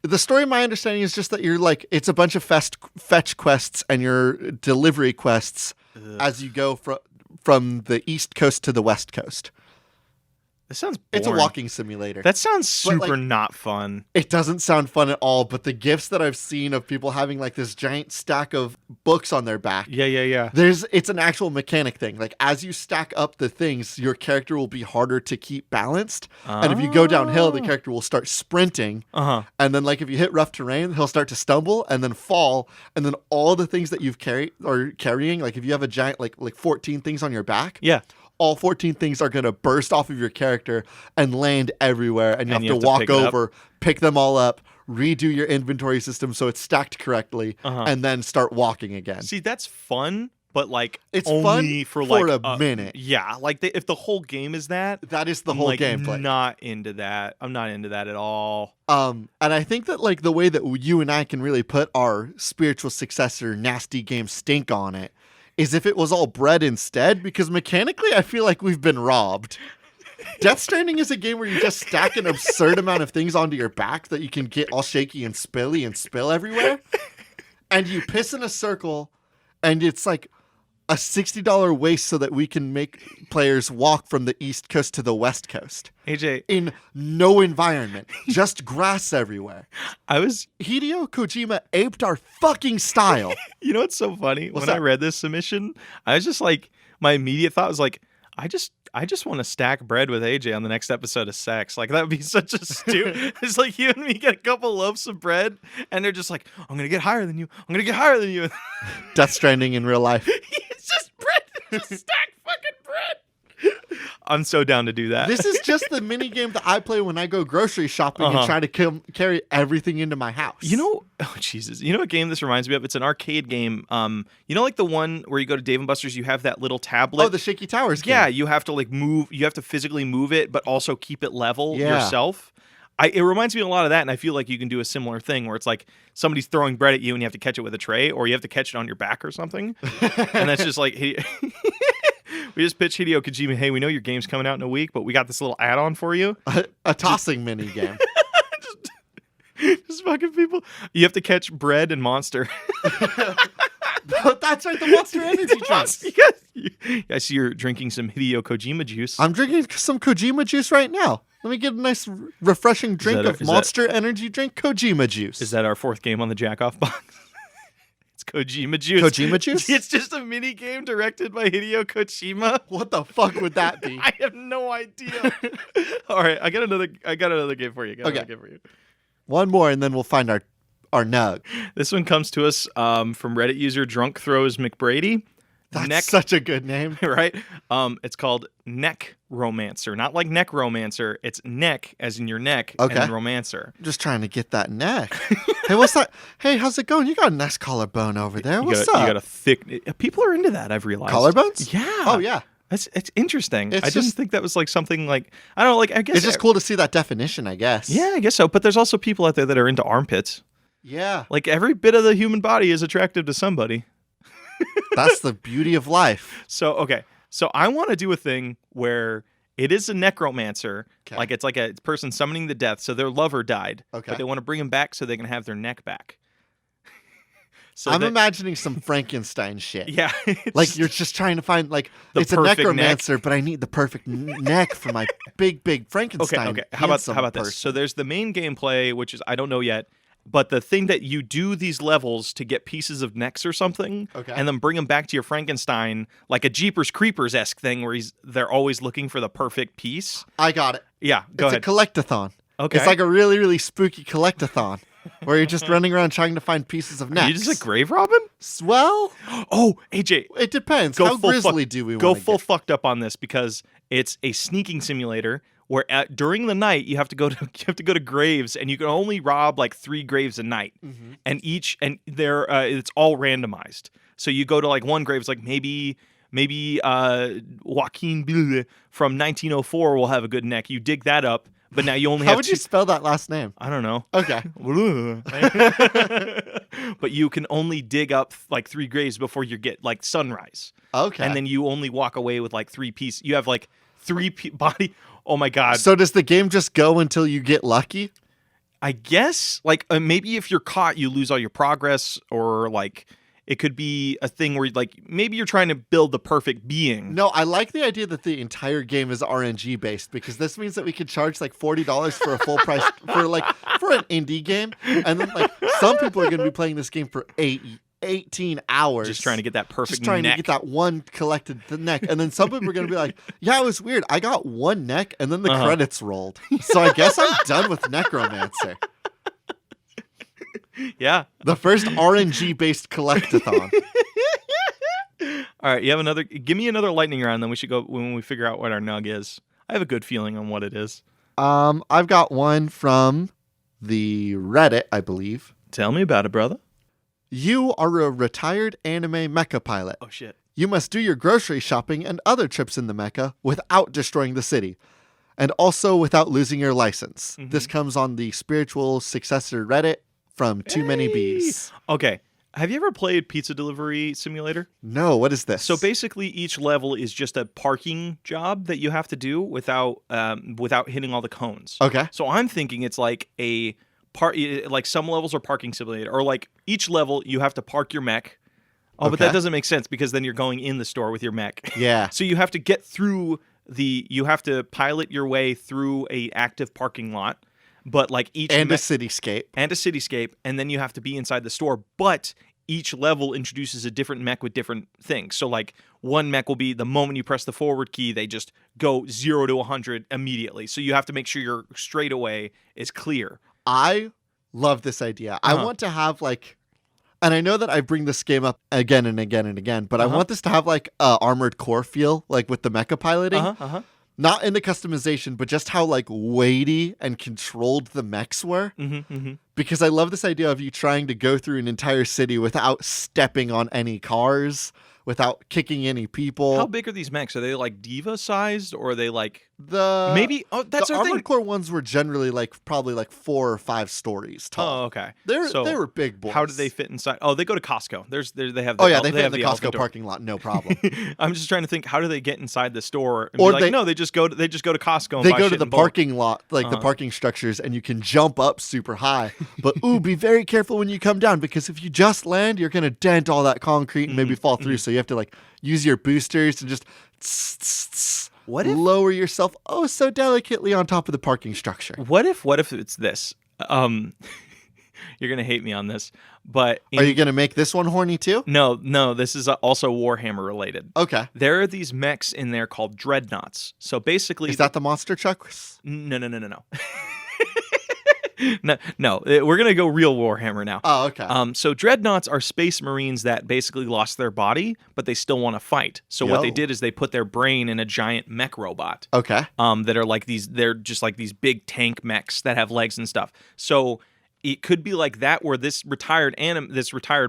The story, my understanding, is just that you're like, it's a bunch of fetch quests and your delivery quests as you go from the East Coast to the West Coast. This sounds boring. It's a walking simulator. That sounds super not fun. It doesn't sound fun at all, but the gifs that I've seen of people having like this giant stack of books on their back. Yeah. It's an actual mechanic thing. Like as you stack up the things, your character will be harder to keep balanced. And if you go downhill, the character will start sprinting. And then like if you hit rough terrain, he'll start to stumble and then fall. And then all the things that you've carrying, like if you have a giant like 14 things on your back. Yeah. All 14 things are going to burst off of your character and land everywhere. And you have to walk over, pick them all up, redo your inventory system so it's stacked correctly, and then start walking again. See, that's fun, but like it's only fun for like a minute. Yeah, like if the whole game is that is the whole gameplay. I'm not into that. I'm not into that at all. And I think that like the way that you and I can really put our spiritual successor nasty game stink on it is if it was all bread instead, because mechanically I feel like we've been robbed. Death Stranding is a game where you just stack an absurd amount of things onto your back that you can get all shaky and spilly and spill everywhere. And you piss in a circle, and it's like a $60 waste so that we can make players walk from the East Coast to the West Coast. AJ. In no environment. Just grass everywhere. Hideo Kojima aped our fucking style. You know what's so funny? When I read this submission, I was just like, my immediate thought was like, I just want to stack bread with AJ on the next episode of Sex. Like that would be such a stupid. It's like you and me get a couple loaves of bread, and they're just like, I'm gonna get higher than you. I'm gonna get higher than you. Death Stranding in real life. It's just bread. Just stack fucking bread. I'm so down to do that. This is just the mini game that I play when I go grocery shopping and try to carry everything into my house. Oh Jesus! You know what game this reminds me of? It's an arcade game. Like the one where you go to Dave and Buster's, you have that little tablet. Oh, the Shaky Towers game. Yeah, you have to like move. You have to physically move it, but also keep it level yourself. It reminds me a lot of that, and I feel like you can do a similar thing where it's like somebody's throwing bread at you and you have to catch it with a tray, or you have to catch it on your back or something. And that's just like, we just pitched Hideo Kojima, hey, we know your game's coming out in a week, but we got this little add-on for you. A tossing mini game. Just fucking people. You have to catch bread and Monster. That's right, the Monster Energy drinks. I see you're drinking some Hideo Kojima juice. I'm drinking some Kojima juice right now. Let me get a nice, refreshing drink of Monster Energy drink Kojima juice. Is that our fourth game on the Jack-Off box? It's Kojima juice. Kojima juice? It's just a mini game directed by Hideo Kojima. What the fuck would that be? I have no idea. All right, I got another game for you. Another game for you. One more, and then we'll find our nug. This one comes to us from Reddit user Drunk Throws McBrady. That's such a good name. Right? It's called Neck Romancer. Not like neck romancer. It's neck as in your neck and then romancer. I'm just trying to get that neck. Hey, what's that? Hey, how's it going? You got a nice collarbone over there. What's up? You got a thick... People are into that, I've realized. Collarbones? Yeah. Oh, yeah. It's interesting. It's I didn't think that was like something like... I don't know, like, I guess... It's just cool to see that definition, I guess. Yeah, I guess so. But there's also people out there that are into armpits. Yeah. Like, every bit of the human body is attractive to somebody. That's the beauty of life. So, okay. So I want to do a thing where it is a necromancer. Okay. Like it's like a person summoning the death. So their lover died. Okay. But they want to bring him back so they can have their neck back. So I'm imagining some Frankenstein shit. Yeah. Like you're just trying to find like The it's a perfect necromancer, but I need the perfect neck for my big Frankenstein. Okay. How about person. this? So there's the main gameplay, which is I don't know yet. But the thing that you do these levels to get pieces of necks or something, and then bring them back to your Frankenstein, like a Jeepers Creepers-esque thing where they're always looking for the perfect piece. I got it. Yeah, go ahead. It's a collectathon. Okay. It's like a really, really spooky collectathon where you're just running around trying to find pieces of necks. You just like grave robbing? Well, oh, AJ. It depends. How grisly do we want to go full fucked up on this because it's a sneaking simulator where during the night you have to go to graves and you can only rob like 3 graves a night, and they're it's all randomized. So you go to like one grave, it's like maybe Joaquin from 1904 will have a good neck. You dig that up, but now you only have. How would you spell that last name? I don't know. Okay. But you can only dig up like 3 graves before you get like sunrise. Okay. And then you only walk away with like 3 pieces. You have like 3 body. Oh my God. So does the game just go until you get lucky? I guess like maybe if you're caught, you lose all your progress, or like it could be a thing where like maybe you're trying to build the perfect being. No, I like the idea that the entire game is RNG based because this means that we could charge like $40 for a full price for an indie game, and then like some people are going to be playing this game for 18 hours. Just trying to get that perfect Just trying neck. to get that one collected neck. And then some people are going to be like, yeah, it was weird. I got one neck and then the credits rolled. So I guess I'm done with Necromancer. Yeah. The first RNG-based collectathon. All right, you have another. Give me another lightning round, then we should go when we figure out what our nug is. I have a good feeling on what it is. I've got one from the Reddit, I believe. Tell me about it, brother. You are a retired anime mecha pilot. Oh, shit. You must do your grocery shopping and other trips in the mecha without destroying the city, and also without losing your license. This comes on the spiritual successor Reddit from Too Many Bees. Okay. Have you ever played Pizza Delivery Simulator? No, what is this? So basically, each level is just a parking job that you have to do without hitting all the cones. Okay. So I'm thinking it's like a like some levels are parking simulator, or like each level you have to park your mech. Oh, but that doesn't make sense because then you're going in the store with your mech. Yeah. So you have to get through you have to pilot your way through a active parking lot, but like each and a cityscape. And then you have to be inside the store, but each level introduces a different mech with different things. So like one mech will be the moment you press the forward key, they just go 0 to 100 immediately. So you have to make sure your straightaway is clear. I love this idea. I want to have like, and I know that I bring this game up again and again and again, but I want this to have like a Armored Core feel, like with the mecha piloting. Not in the customization, but just how like weighty and controlled the mechs were. Because I love this idea of you trying to go through an entire city without stepping on any cars, without kicking any people. How big are these mechs? Are they like diva sized, or are they like the thing. Armored Core ones were generally like probably like 4 or 5 stories tall. Oh, okay. They were big boys. How do they fit inside? Oh, they go to Costco. They have. They fit in the Costco parking lot, no problem. I'm just trying to think, how do they get inside the store? And or they just go to Costco. And they buy go shit to the in bulk. parking lot, like the parking structures, and you can jump up super high. But be very careful when you come down, because if you just land, you're gonna dent all that concrete and maybe fall through. So you have to like use your boosters and just lower yourself so delicately on top of the parking structure. What if it's this? You're gonna hate me on this, but are you gonna make this one horny too? No. This is also Warhammer related. Okay. There are these mechs in there called dreadnoughts. So basically, is that the monster trucks? No. No, we're gonna go real Warhammer now. Oh, okay. So dreadnoughts are space marines that basically lost their body, but they still want to fight. So what they Yo. did is they put their brain in a giant mech robot. Okay. That are like these. They're just like these big tank mechs that have legs and stuff. So it could be like that, where this retired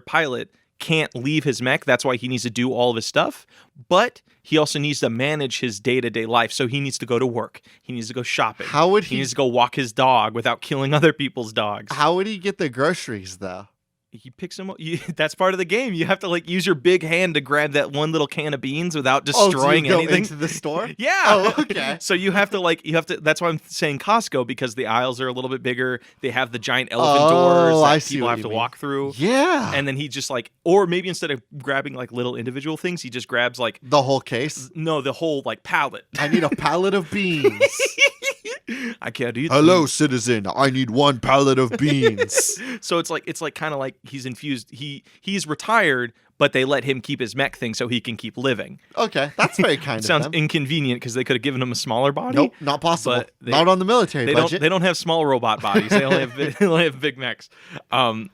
pilot can't leave his mech. That's why he needs to do all of his stuff. But he also needs to manage his day-to-day life. So he needs to go to work. He needs to go shopping. How would He he? needs to go walk his dog without killing other people's dogs. How would he get the groceries though? He picks them up. That's part of the game. You have to like use your big hand to grab that one little can of beans without destroying go anything. into the store? Yeah. Oh, okay. So you have to. That's why I'm saying Costco, because the aisles are a little bit bigger. They have the giant elephant doors I that see people what have you to mean. walk through. Yeah. And then he just like, or maybe instead of grabbing like little individual things, he just grabs like The whole case. the whole like pallet. I need a pallet of beans. I can't eat. Hello, citizen. I need one pallet of beans. So it's like kind of like he's infused. He's retired, but they let him keep his mech thing so he can keep living. Okay, that's very kind Sounds of them. inconvenient because they could have given him a smaller body. Nope, not possible. But Not on the military They budget. don't have small robot bodies. They only have big mechs.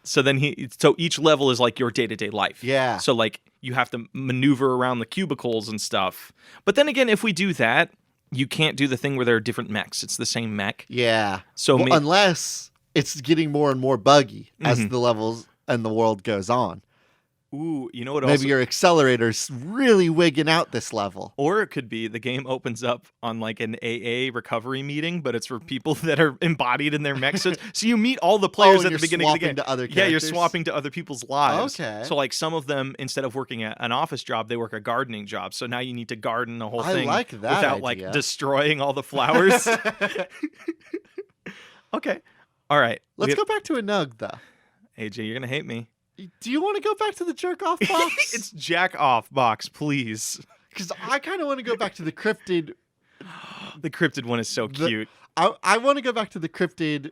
So each level is like your day-to-day life. Yeah. So like you have to maneuver around the cubicles and stuff. But then again, if we do that, you can't do the thing where there are different mechs. It's the same mech. Yeah. So Well, unless it's getting more and more buggy as the levels and the world goes on. ooh, you know what? Maybe Also, your accelerator's really wigging out this level. or it could be the game opens up on like an AA recovery meeting, but it's for people that are embodied in their mechs. So you meet all the players and at the you're beginning of the game. swapping to other Yeah, you're characters? swapping to other people's lives. Okay. So like some of them, instead of working at an office job, they work a gardening job. So now you need to garden the whole I thing like that without like idea. destroying all the flowers. Okay. All right. Let's go back to a nug, though. AJ, you're gonna hate me. Do you want to go back to the jerk off box? It's jack off box, please. Because I kind of want to go back to the cryptid. The cryptid one is so The- cute. I want to go back to the cryptid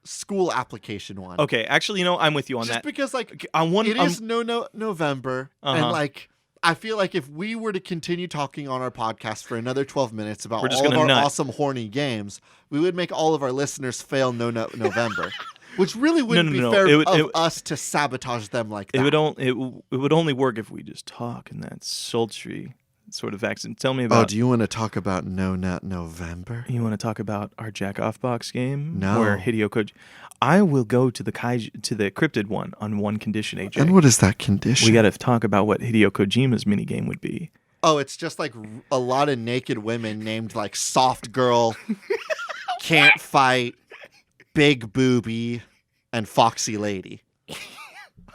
school application one. Okay, actually, I'm with you on Just that. because, like, On one, it is November, and Uh-huh. like I feel like if we were to continue talking on our podcast for another 12 minutes about We're just all of gonna our nut. awesome horny games, we would make all of our listeners fail November, which really wouldn't be no. fair It would- of it- us to sabotage them like that. it would only work if we just talk in that sultry sort of accent. Tell me about. do you want to talk about No Nut November? You want to talk about our jack off box game? No. Where Hideo Koji. I will go to the cryptid one on one condition, AJ. And what is that condition? We got to talk about what Hideo Kojima's minigame would be. Oh, it's just like a lot of naked women named like Soft Girl, Can't Fight, Big Booby, and Foxy Lady.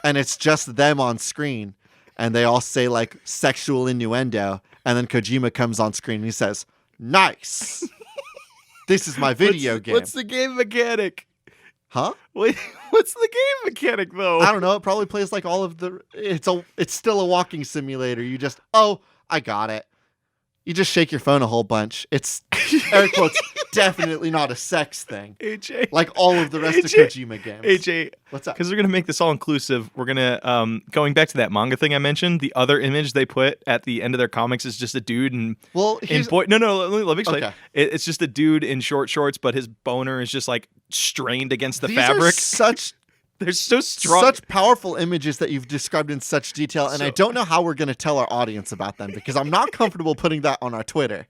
And it's just them on screen. And they all say like sexual innuendo. And then Kojima comes on screen and he says, "Nice. This is my video game." What's the game mechanic? Huh? Wait, what's the game mechanic though? I don't know. It probably plays like all of the. It's still a walking simulator. You just I got it. You just shake your phone a whole bunch. It's air quotes definitely not a sex thing. AJ. Like all of the rest of AJ. Kojima games. AJ, What's up? because we're gonna make this all inclusive. We're gonna going back to that manga thing I mentioned. The other image they put at the end of their comics is just a dude in Well, in boy. No, let me explain. Okay. It's just a dude in short shorts, but his boner is just like strained against the these are fabric. such They're so strong. such powerful images that you've described in such detail, and I So- don't know how we're going to tell our audience about them because I'm not comfortable putting that on our Twitter.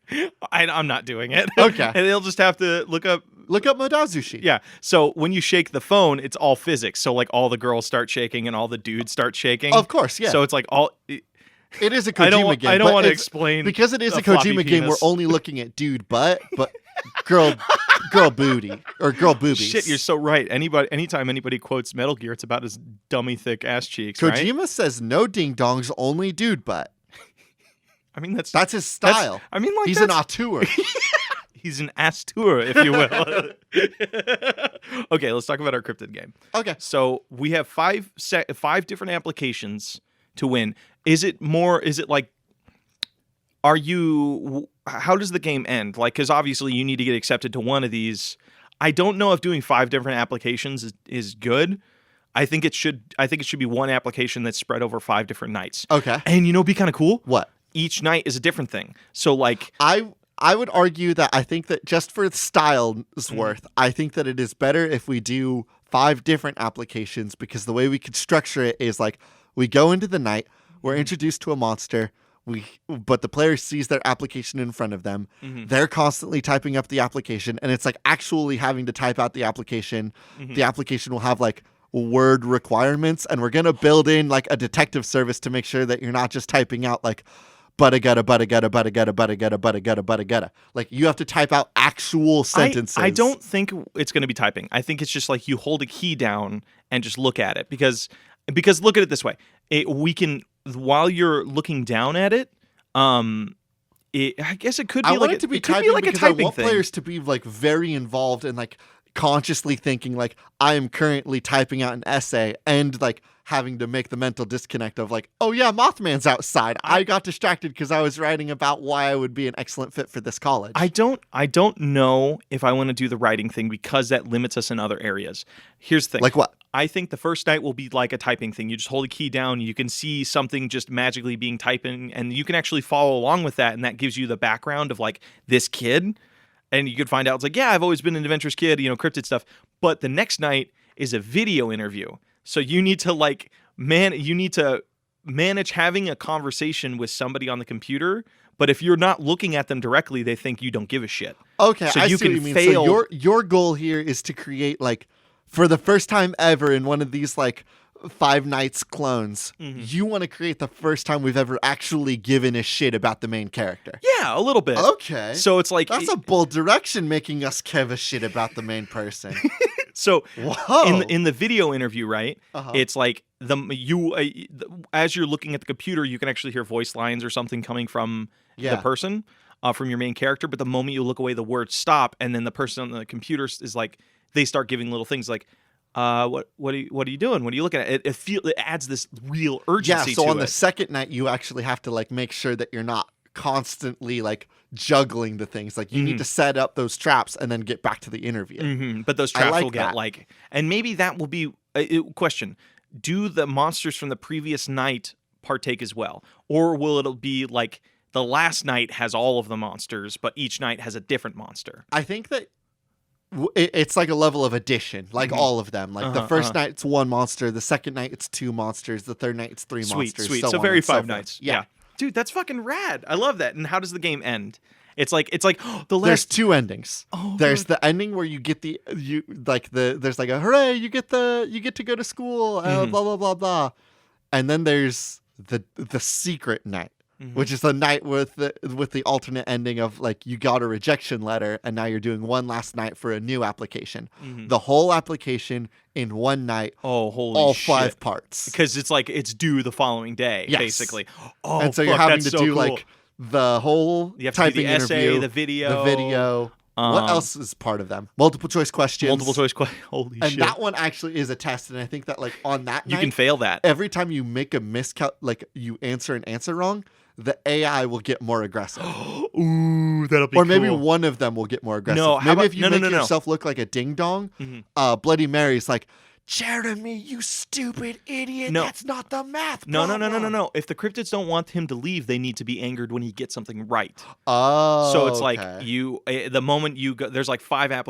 I'm not doing it. Okay. And they'll just have to look up. Look up Modazushi. Yeah. So when you shake the phone, it's all physics. So like all the girls start shaking and all the dudes start shaking. Of course, yeah. So it's like all. It is a Kojima I don't. game. I don't but want to it's- explain because it is a floppy Kojima game. We're penis. only looking at dude butt, but girl booty or girl boobies. Shit, you're so right. Anytime anybody quotes Metal Gear, it's about his dummy thick ass cheeks. Right? Kojima says no ding dongs, only dude butt. I mean that's That's his style. I mean like He's an that's- auteur. He's an ass-tour, if you will. Okay, let's talk about our cryptid game. Okay. So we have five different applications to win. Is it like, how does the game end? Like, because obviously you need to get accepted to one of these. I don't know if doing 5 different applications is good. I think it should be one application that's spread over 5 different nights. Okay. And it'd be kind of cool. What? Each night is a different thing. So like, I I would argue that I think that just for style's worth, I think that it is better if we do 5 different applications, because the way we could structure it is like we go into the night, we're introduced to a monster, but the player sees their application in front of them. They're constantly typing up the application, and it's like actually having to type out the application. The application will have like word requirements, and we're going to build in like a detective service to make sure that you're not just typing out like butta gutta butta gutta butta gutta butta gutta butta gutta butta gutta. Like you have to type out actual sentences. I don't think it's going to be typing. I think it's just like you hold a key down and just look at it, because look at it this way. We can, while you're looking down at it, I guess it could be it to be typing like because a typing I want thing. players to be like very involved and like consciously thinking like I am currently typing out an essay, and like having to make the mental disconnect of like, oh yeah, Mothman's outside. I got distracted because I was writing about why I would be an excellent fit for this college. I don't know if I want to do the writing thing, because that limits us in other areas. Here's the thing. Like what? I think the first night will be like a typing thing. You just hold a key down, you can see something just magically being typing, and you can actually follow along with that, and that gives you the background of like this kid. And you could find out, it's like, yeah, I've always been an adventurous kid, cryptid stuff. But the next night is a video interview. So you need to manage having a conversation with somebody on the computer. But if you're not looking at them directly, they think you don't give a shit. Okay, so I you see can what you mean. fail. So your goal here is to create like, for the first time ever in one of these like 5 Nights clones, you want to create the first time we've ever actually given a shit about the main character. Yeah, a little bit. Okay. So it's like, that's a bold direction, making us give a shit about the main person. So Whoa. in the video interview, right? It's like as you're looking at the computer, you can actually hear voice lines or something coming from the person, from your main character. But the moment you look away, the words stop, and then the person on the computer is like, they start giving little things like, what are you doing? What are you looking at? It adds this real urgency. Yeah. So to on it. the second night, you actually have to like make sure that you're not constantly like juggling the things. Like you need to set up those traps and then get back to the interview. But those traps will get that. like, and maybe that will be a question. Do the monsters from the previous night partake as well? Or will it be like the last night has all of the monsters, but each night has a different monster? I think that it's like a level of addition, like all of them. Like the first night it's 1 monster, the second night it's 2 monsters, the third night it's 3 monsters. Sweet. So So on very and so 5 forth. nights. Yeah. Dude, that's fucking rad. I love that. And how does the game end? It's like the last. There's 2 endings. Oh, there's the ending where you get there's like a hooray, you get to go to school, blah blah blah blah, and then there's the secret night, which is the night with the alternate ending of like you got a rejection letter and now you're doing one last night for a new application. The whole application in one night. Oh, holy all shit. 5 parts. Because it's like it's due the following day, Yes. basically. Oh, And so you're having that's to so do cool. like the whole You have to do typing the essay, interview, the video. the video. What else is part of them? Multiple choice questions. Holy And shit. that one actually is a test, and I think that like on that You night, can fail that. every time you make a like you answer an answer wrong, the AI will get more aggressive. Ooh, that'll be Or maybe cool. one of them will get more aggressive. No, how maybe about- if you no, make no. yourself look like a ding dong, Bloody Mary's like, Jeremy, you stupid idiot, No. that's not the math No. problem." If the cryptids don't want him to leave, they need to be angered when he gets something right. Oh, So it's okay. like the moment you go, there's like 5 5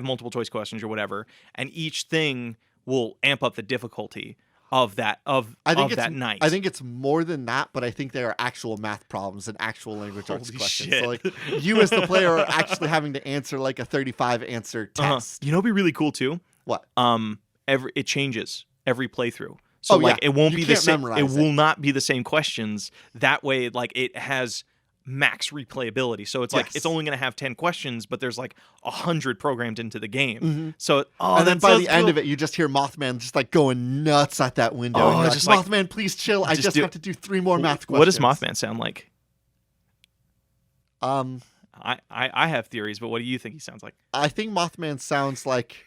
multiple choice questions or whatever, and each thing will amp up the difficulty of that that night. I think it's more than that, but I think there are actual math problems and actual language arts Holy questions. shit. So like you as the player are actually having to answer like a 35 answer test. You know, what'd be really cool too. What? It changes every playthrough. So Oh, like yeah. it won't You be the can't same. memorize It it. will not be the same questions. That way, like it has max replayability. So it's like Yes. it's only going to have 10 questions, but there's like 100 programmed into the game. Mhm. So And then that by sounds the end cool. of it, you just hear Mothman just like going nuts at that window. Oh, and you're like, just like- Mothman, please chill. I just just do- have to do 3 more math questions. What does Mothman sound like? I have theories, but what do you think he sounds like? I think Mothman sounds like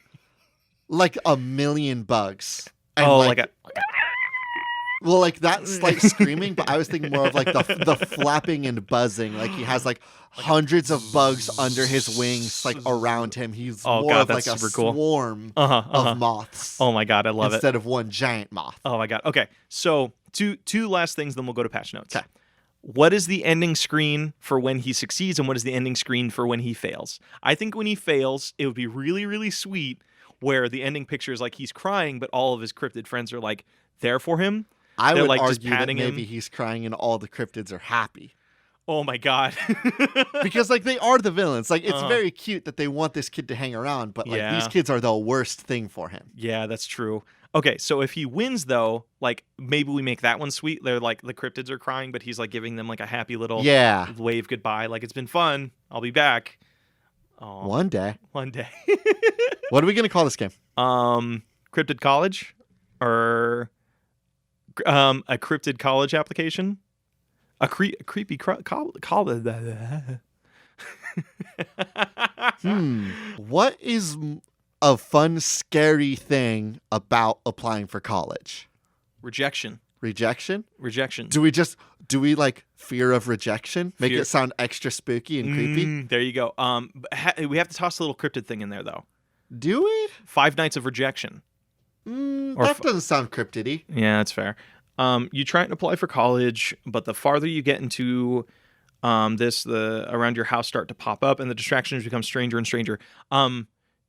a million bugs. And well, like that slight screaming, but I was thinking more of like the flapping and buzzing. Like he has like hundreds of bugs under his wings, like around him. He's Oh, more God, of like that's a super cool. swarm Uh-huh. of moths Oh my god, I love it. instead of one giant moth. Oh my god. Okay, so two last things, then we'll go to patch notes. 'Kay. what is the ending screen for when he succeeds and what is the ending screen for when he fails? I think when he fails, it would be really, really sweet where the ending picture is like he's crying, but all of his cryptid friends are like there for him. I They're would like just argue that patting maybe him. he's crying and all the cryptids are happy. Oh my God. Because like they are the villains. Like it's Uh-huh. very cute that they want this kid to hang around, but like Yeah. these kids are the worst thing for him. Yeah, that's true. Okay, so if he wins though, like maybe we make that one sweet. They're like the cryptids are crying, but he's like giving them like a happy little Yeah. wave goodbye. Like it's been fun. I'll be back. Oh, One day. one day. What are we gonna call this game? Cryptid college, or a cryptid college application. Creepy college. What is a fun, scary thing about applying for college? Rejection. Rejection? Rejection. Do we like fear of rejection? Make Fear- it sound extra spooky and creepy? There you go. We have to toss a little cryptid thing in there though. Do we? 5 Nights of Rejection. Or That doesn't sound cryptidy. Yeah, that's fair. You try and apply for college, but the farther you get into the around your house start to pop up, and the distractions become stranger and stranger.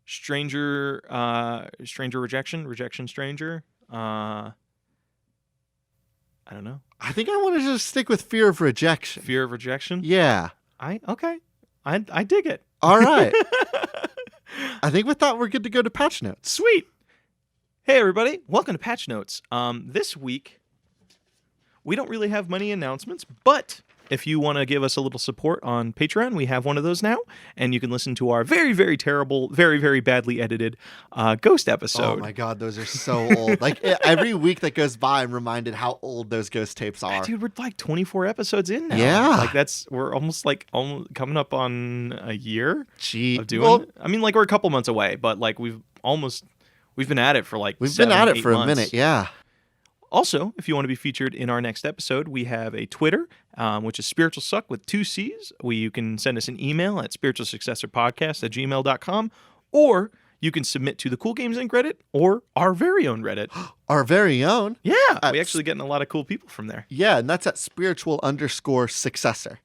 Stranger rejection, stranger. I don't know. I think I want to just stick with fear of rejection. Fear of rejection. Yeah. I dig it. All right. I think with that, we're good to go to patch notes. Sweet. Hey everybody, welcome to Patch Notes. This week we don't really have many announcements, but if you want to give us a little support on Patreon, we have one of those now, and you can listen to our very, very terrible, very, very badly edited Ghost episode. Oh my God, those are so old. Like every week that goes by, I'm reminded how old those ghost tapes are. Dude, we're like 24 episodes in now. Yeah. Like we're almost coming up on a year Gee, of doing well, it. I mean, like we're a couple months away, but like we've been at it for like we've been at it for 8 a months. minute. Yeah. Also, if you want to be featured in our next episode, we have a Twitter, which is Spiritual Suck with 2 C's. You can send us an email at spiritualsuccessorpodcast@gmail.com, or you can submit to the Cool Games Inc. Reddit or our very own Reddit. Our very own. Yeah, we actually getting a lot of cool people from there. Yeah, and that's at spiritual_successor.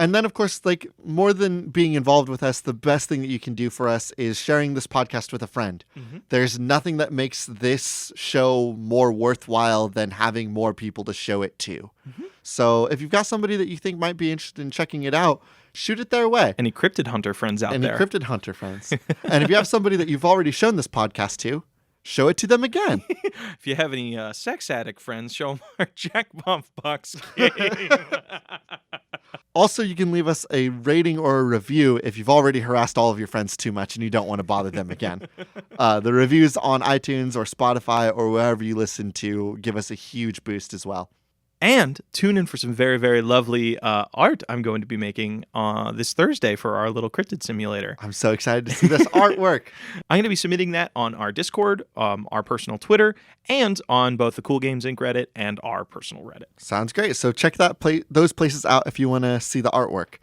And then, of course, like more than being involved with us, the best thing that you can do for us is sharing this podcast with a friend. Mm-hmm. There's nothing that makes this show more worthwhile than having more people to show it to. Mm-hmm. So if you've got somebody that you think might be interested in checking it out, shoot it their way. Any cryptid hunter friends out Any there? cryptid hunter friends. And if you have somebody that you've already shown this podcast to, show it to them again. If you have any sex addict friends, show them our Jack Bump Box game. Also, you can leave us a rating or a review if you've already harassed all of your friends too much and you don't want to bother them again. The reviews on iTunes or Spotify or wherever you listen to give us a huge boost as well. And tune in for some very, very lovely art I'm going to be making this Thursday for our little cryptid simulator. I'm so excited to see this artwork. I'm going to be submitting that on our Discord, our personal Twitter, and on both the Cool Games Inc. Reddit and our personal Reddit. Sounds great. So check those places out if you want to see the artwork.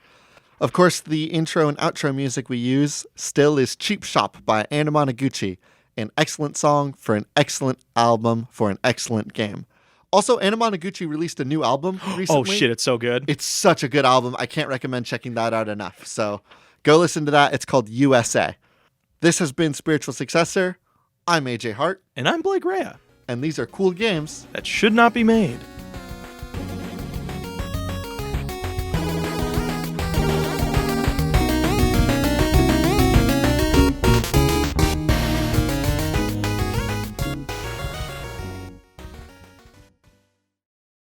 Of course, the intro and outro music we use still is Cheap Shop by Anamanaguchi, an excellent song for an excellent album for an excellent game. Also, Anamanaguchi released a new album recently. Oh shit, it's so good. It's such a good album. I can't recommend checking that out enough. So go listen to that. It's called USA. This has been Spiritual Successor. I'm AJ Hart. And I'm Blake Rea. And these are cool games That should not be made.